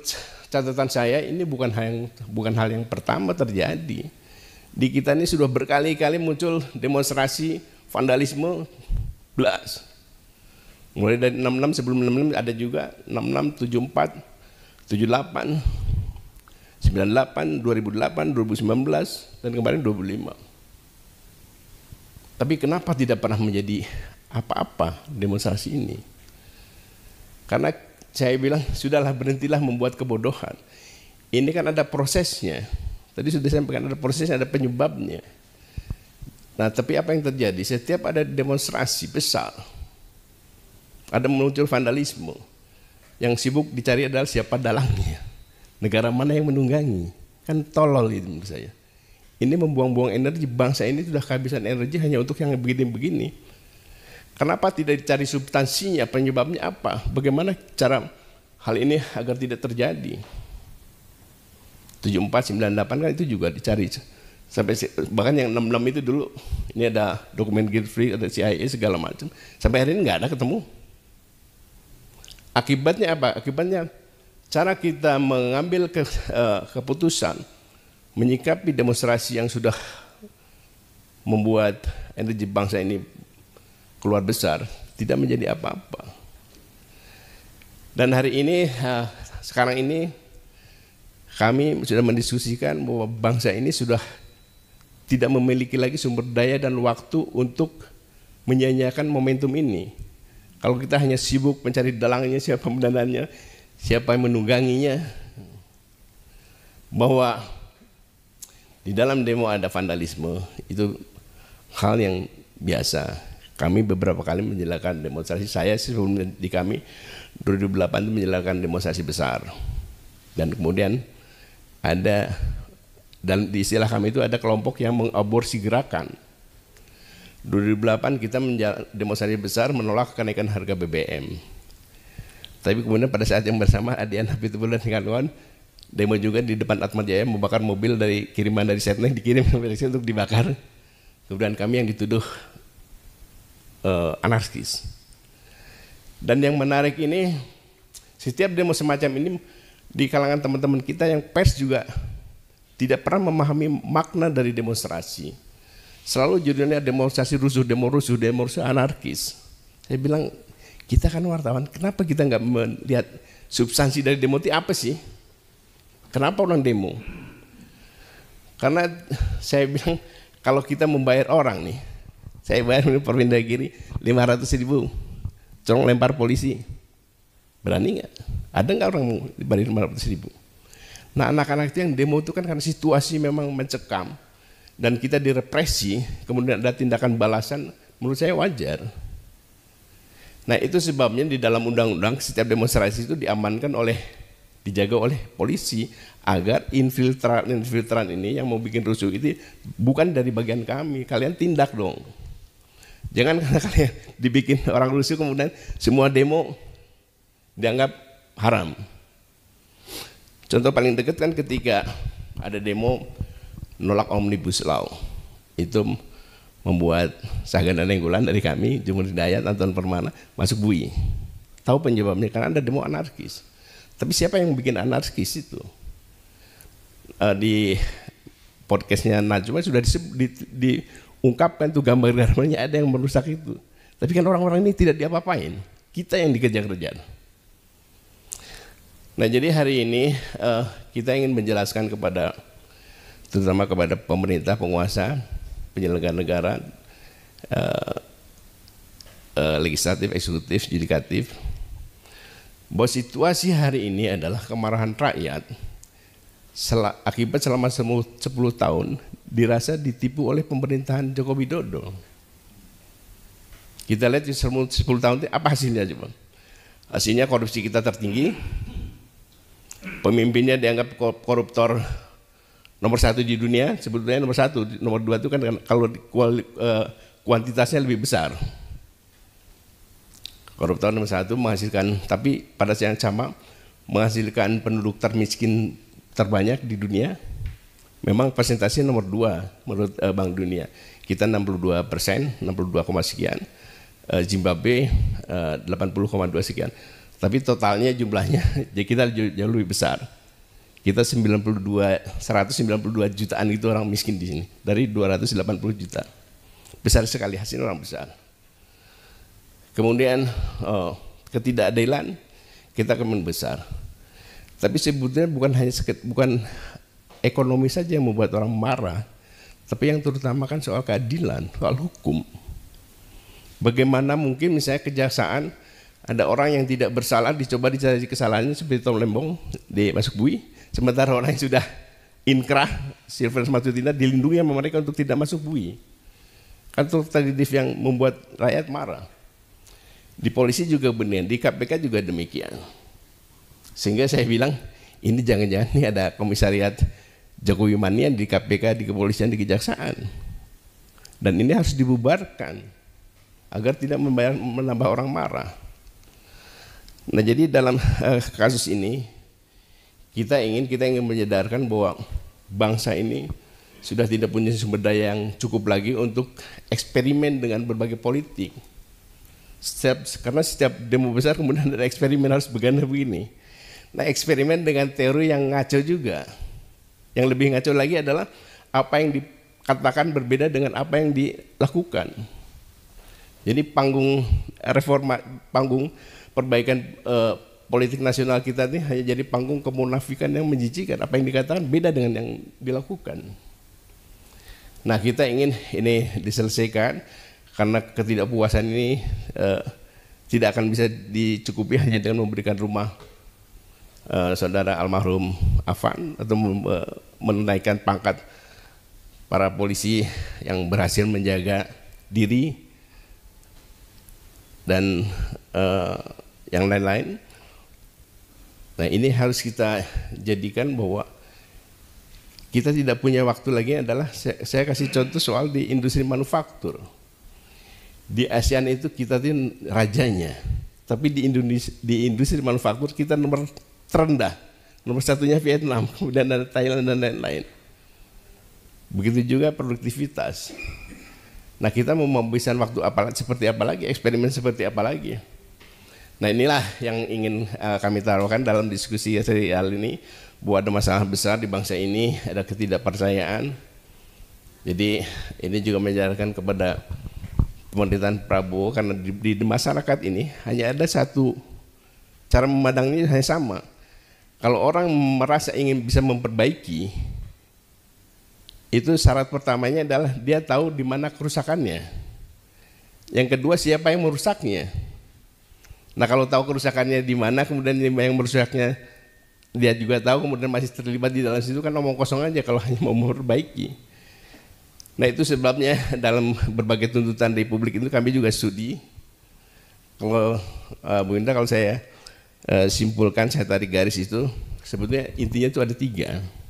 catatan saya ini bukan hal yang pertama terjadi. Di kita ini sudah berkali-kali muncul demonstrasi vandalisme belas. Mulai dari 66, sebelum 66 ada juga 66, 74, 78, 98, 2008, 2019, dan kemarin 25. Tapi kenapa tidak pernah menjadi apa-apa demonstrasi ini? Karena saya bilang, sudahlah, berhentilah membuat kebodohan. Ini kan ada prosesnya. Tadi sudah saya sampaikan, ada prosesnya, ada penyebabnya. Nah, tapi apa yang terjadi? Setiap ada demonstrasi besar, ada muncul vandalisme. Yang sibuk dicari adalah siapa dalangnya. Negara mana yang menunggangi. Kan tolol itu menurut saya. Ini membuang-buang energi, bangsa ini sudah kehabisan energi hanya untuk yang begini-begini. Kenapa tidak dicari substansinya, penyebabnya apa? Bagaimana cara hal ini agar tidak terjadi? 74, 98 kan itu juga dicari. Sampai bahkan yang 66 itu dulu, ini ada dokumen guilt free, ada CIA segala macam. Sampai hari ini nggak ada ketemu. Akibatnya apa? Akibatnya cara kita mengambil keputusan, menyikapi demonstrasi yang sudah membuat energi bangsa ini keluar besar, tidak menjadi apa-apa. Dan hari ini, sekarang ini kami sudah mendiskusikan bahwa bangsa ini sudah tidak memiliki lagi sumber daya dan waktu untuk menyanyiakan momentum ini. Kalau kita hanya sibuk mencari dalangnya, siapa pendananya, siapa yang menungganginya, bahwa di dalam demo ada vandalisme, itu hal yang biasa. Kami beberapa kali menyelenggarakan demonstrasi, saya sebelum di kami 2008 itu menyelenggarakan demonstrasi besar. Dan kemudian ada, dan di istilah kami itu ada kelompok yang mengaborsi gerakan. 2008 kita demonstrasi besar menolak kenaikan harga BBM. Tapi kemudian pada saat yang bersama Adian Hafizullah dan kawan-kawan demo juga di depan Atma Jaya, membakar mobil dari kiriman dari Setnek, dikirim ke polisi untuk dibakar. Kemudian kami yang dituduh anarkis. Dan yang menarik ini, setiap demo semacam ini di kalangan teman-teman kita yang pers juga tidak pernah memahami makna dari demonstrasi. Selalu judulnya demonstrasi rusuh, demo rusuh, demo rusuh, anarkis. Saya bilang, kita kan wartawan, kenapa kita nggak melihat substansi dari demo itu apa sih? Kenapa orang demo? Karena saya bilang, kalau kita membayar orang nih, saya bayar Permendagri 500.000, colong lempar polisi, berani nggak? Ada nggak orang mau dibayar 500.000? Nah, anak-anak itu yang demo itu kan karena situasi memang mencekam dan kita direpresi, kemudian ada tindakan balasan, menurut saya wajar. Nah, itu sebabnya di dalam undang-undang setiap demonstrasi itu dijaga oleh polisi agar infiltran ini yang mau bikin rusuh itu bukan dari bagian kami, kalian tindak dong. Jangan karena kalian dibikin orang rusuh kemudian semua demo dianggap haram. Contoh paling dekat kan ketika ada demo nolak Omnibus Law, itu membuat Sahganda Nenggolan dari kami, Jumur Hidayat, Anton Permana masuk BUI. Tahu penyebabnya? Karena ada demo anarkis. Tapi siapa yang bikin anarkis itu? Di podcastnya Najwa sudah diungkapkan tuh gambar-gambarnya ada yang merusak itu. Tapi kan orang-orang ini tidak diapa-apain. Kita yang dikejar-kejar. Nah, jadi hari ini kita ingin menjelaskan terutama kepada pemerintah, penguasa, penyelenggara negara, legislatif, eksekutif, yudikatif, bahwa situasi hari ini adalah kemarahan rakyat akibat selama 10 tahun dirasa ditipu oleh pemerintahan Joko Widodo. Kita lihat 10 tahun itu apa hasilnya coba? Hasilnya korupsi kita tertinggi, pemimpinnya dianggap koruptor nomor 1 di dunia, sebetulnya nomor 1, nomor 2 itu kan kalau kuantitasnya lebih besar. Koruptor nomor 1 menghasilkan, tapi pada saat yang sama menghasilkan penduduk termiskin terbanyak di dunia. Memang presentasinya nomor 2 menurut Bank Dunia. Kita 62%, 62, sekian. Zimbabwe 80,2 sekian. Tapi totalnya jumlahnya jadi kita jauh lebih besar. Kita 192 jutaan itu orang miskin di sini dari 280 juta. Besar sekali, hasilnya orang besar. Kemudian ketidakadilan kita akan besar. Tapi sebetulnya bukan ekonomi saja yang membuat orang marah, tapi yang terutama kan soal keadilan, soal hukum. Bagaimana mungkin misalnya kejaksaan ada orang yang tidak bersalah dicoba dicari kesalahannya seperti Tom Lembong masuk BUI, sementara orang yang sudah inkrah, Silver Matutina dilindungi sama mereka untuk tidak masuk BUI. Kan terdidif yang membuat rakyat marah. Di polisi juga benar, di KPK juga demikian. Sehingga saya bilang, ini jangan-jangan ini ada komisariat Jokowi Mania di KPK, di kepolisian, di kejaksaan. Dan ini harus dibubarkan agar tidak menambah orang marah. Nah, jadi dalam kasus ini kita ingin menyadarkan bahwa bangsa ini sudah tidak punya sumber daya yang cukup lagi untuk eksperimen dengan berbagai politik. Karena setiap demo besar kemudian ada eksperimen harus begini. Nah, eksperimen dengan teori yang ngaco juga. Yang lebih ngaco lagi adalah apa yang dikatakan berbeda dengan apa yang dilakukan. Jadi panggung perbaikan politik nasional kita ini hanya jadi panggung kemunafikan yang menjijikan. Apa yang dikatakan beda dengan yang dilakukan. Nah, kita ingin ini diselesaikan karena ketidakpuasan ini tidak akan bisa dicukupi hanya dengan memberikan rumah saudara almarhum Afan atau menaikkan pangkat para polisi yang berhasil menjaga diri dan yang lain-lain. Nah, ini harus kita jadikan bahwa kita tidak punya waktu lagi adalah saya kasih contoh soal di industri manufaktur. Di ASEAN itu kita rajanya, tapi di Indonesia, di industri manufaktur kita nomor terendah, nomor satunya Vietnam, kemudian ada Thailand dan lain-lain. Begitu juga produktivitas. Nah, kita mau menghabiskan waktu seperti apa lagi, eksperimen seperti apa lagi. Nah, inilah yang ingin kami taruhkan dalam diskusi serial ini, bahwa ada masalah besar di bangsa ini, ada ketidakpercayaan. Jadi ini juga mengajarkan kepada pemerintahan Prabowo, karena di masyarakat ini hanya ada satu cara memandangnya, hanya sama. Kalau orang merasa ingin bisa memperbaiki, itu syarat pertamanya adalah dia tahu di mana kerusakannya. Yang kedua, siapa yang merusaknya. Nah, kalau tahu kerusakannya di mana, kemudian yang merusaknya dia juga tahu, kemudian masih terlibat di dalam situ, kan omong kosong aja kalau hanya mau memperbaiki. Nah, itu sebabnya dalam berbagai tuntutan Republik itu kami juga studi. Kalau Bu Indah, kalau saya simpulkan, saya tarik garis itu, sebetulnya intinya itu ada 3.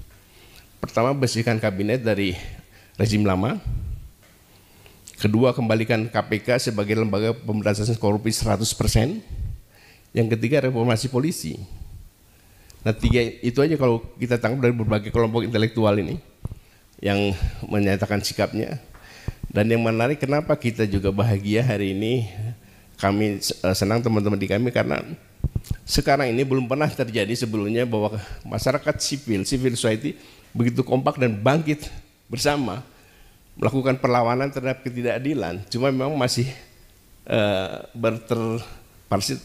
Pertama, bersihkan kabinet dari rezim lama. Kedua, kembalikan KPK sebagai lembaga pemberantasan korupsi 100%. Yang ketiga, reformasi polisi. Nah, 3 itu aja kalau kita tangkap dari berbagai kelompok intelektual ini yang menyatakan sikapnya. Dan yang menarik, kenapa kita juga bahagia hari ini, kami senang teman-teman di kami, karena sekarang ini belum pernah terjadi sebelumnya bahwa masyarakat sipil, civil society begitu kompak dan bangkit bersama melakukan perlawanan terhadap ketidakadilan. Cuma memang masih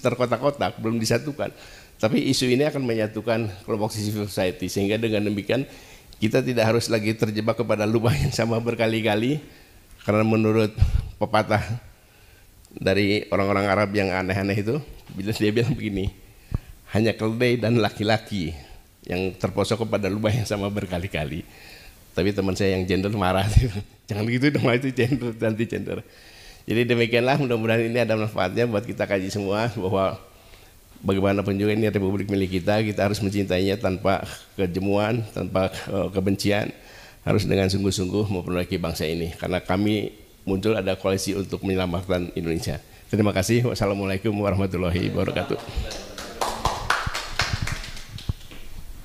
terkotak-kotak, belum disatukan. Tapi isu ini akan menyatukan kelompok civil society, sehingga dengan demikian kita tidak harus lagi terjebak kepada lubang yang sama berkali-kali. Karena menurut pepatah dari orang-orang Arab yang aneh-aneh itu, bila dia bilang begini, hanya keledai dan laki-laki yang terposok kepada lubang yang sama berkali-kali. Tapi teman saya yang gender marah, jangan gitu dong, itu gender, anti gender. Jadi demikianlah, mudah-mudahan ini ada manfaatnya buat kita kaji semua, bahwa bagaimanapun juga ini Republik milik kita, kita harus mencintainya tanpa kejemuan, tanpa kebencian, harus dengan sungguh-sungguh memperbaiki bangsa ini. Karena kami muncul ada koalisi untuk menyelamatkan Indonesia. Terima kasih. Wassalamualaikum warahmatullahi wabarakatuh.